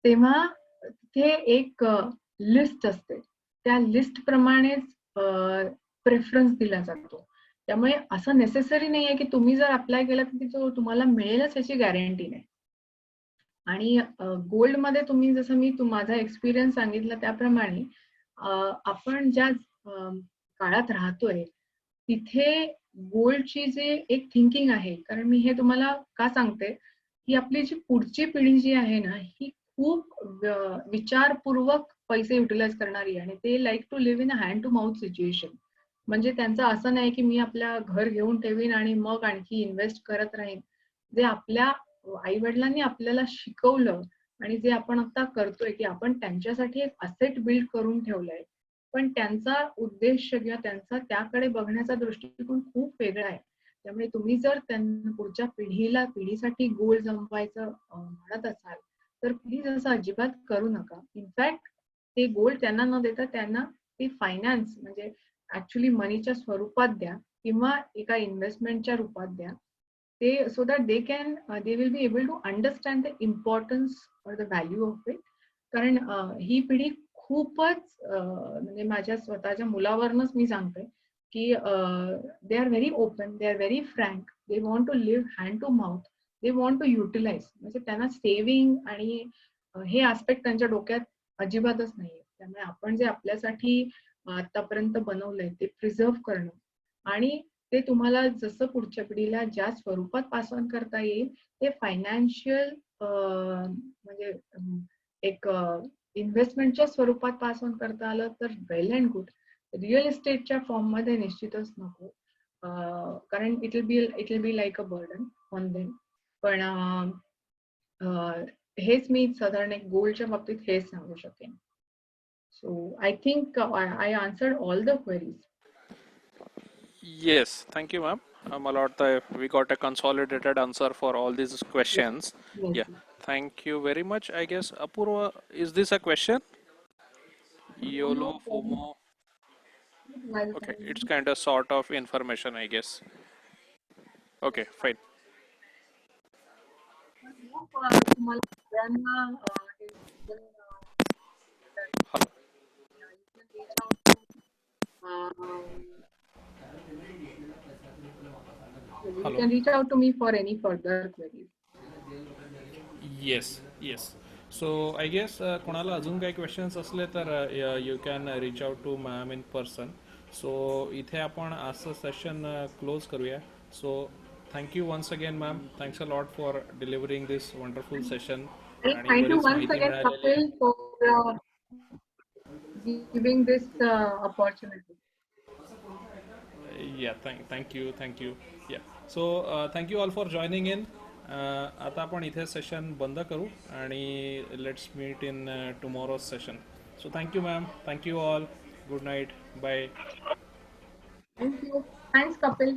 तेव्हा तिथे एक लिस्ट असते, त्या लिस्ट प्रमाणेच प्रेफरन्स दिला जातो. त्यामुळे असं नेसेसरी नाहीये की तुम्ही जर अप्लाय केला तर तुम्हाला मिळेलच याची गॅरंटी नाही. आणि गोल्ड मध्ये तुम्ही, जसं मी माझा एक्सपिरियन्स सांगितला त्याप्रमाणे, आपण ज्या काळात राहतोय तिथे गोल्डची जे एक थिंकिंग आहे, कारण मी हे तुम्हाला का सांगते की आपली जी पुढची पिढी जी आहे ना, ही खूप विचारपूर्वक पैसे युटिलाइज करणारी आहे आणि ते like to live in a hand to mouth situation. म्हणजे त्यांचं असं नाही की मी आपल्या घर घेऊन ठेवीन आणि मग आणखी इन्व्हेस्ट करत राहीन. जे आपल्या आई वडिलांनी आपल्याला शिकवलं आणि जे आपण आता करतोय की आपण त्यांच्यासाठी एक असेट बिल्ड करून ठेवलंय, पण त्यांचा उद्देश किंवा त्यांचा त्याकडे बघण्याचा दृष्टिकोन खूप वेगळा आहे. त्यामुळे तुम्ही जर त्यांना पुढच्या पिढीसाठी गोल जमवायचं म्हणत असाल तर प्लीज असं अजिबात करू नका. इनफॅक्ट ते गोल त्यांना न देता त्यांना ते फायनान्स म्हणजे ऍक्च्युली मनीच्या स्वरूपात द्या किंवा एका इन्व्हेस्टमेंटच्या रूपात द्या. ते so that they will be able to understand the importance or the value of it. कारण ही पिढी खूपच म्हणजे माझ्या स्वतःच्या मुलावरनच मी सांगते की they are very open, they are very frank, they want to live hand to mouth, they want to utilise. म्हणजे त्यांना सेव्हिंग आणि हे आस्पेक्ट त्यांच्या डोक्यात अजिबातच नाहीये. त्यामुळे आपण जे आपल्यासाठी आतापर्यंत बनवलंय ते प्रिझर्व्ह करणं आणि ते तुम्हाला जसं पुढच्या पिढीला ज्या स्वरूपात पास ऑन करता येईल ते फायनान्शियल म्हणजे एक इन्व्हेस्टमेंटच्या स्वरूपात पास ऑन करता आलं तर वेल अँड गुड. रिअल इस्टेटच्या फॉर्ममध्ये निश्चितच नको. कारण it will be like a burden on them. पण हेच मी साधारण एक गोल्डच्या बाबतीत हेच सांगू शकेन. So I think I answered all the queries. Yes, thank you, ma'am. मला वाटतं we got a consolidated answer for all these questions. Yes. Yeah, thank you very much. I guess Apurva, is this a question? YOLO, FOMO. Okay, it's kind of sort of information, I guess. Okay, fine. तुम्हाला सगळ्यांना हे जर, Hello. you can reach out to you Hello. can reach out to me for any further queries. Yes, yes. So I guess कोणाला अजून काही questions असले तर you can reach out to ma'am in person. So इथे आपण आजचं session close करूया. So thank you once again ma'am. Thanks a lot for delivering this wonderful session. And आणि thank you बरीच once माहिती again, मिळालेली आहे. Kapil, for giving this opportunity. Yeah, thank you. Yeah. So thank you all for joining in. आता आपण इथे session बंद करू आणि let's meet in tomorrow's session. So thank you ma'am. Thank you all. Good night. Bye. Thank you. Thanks, Kapil.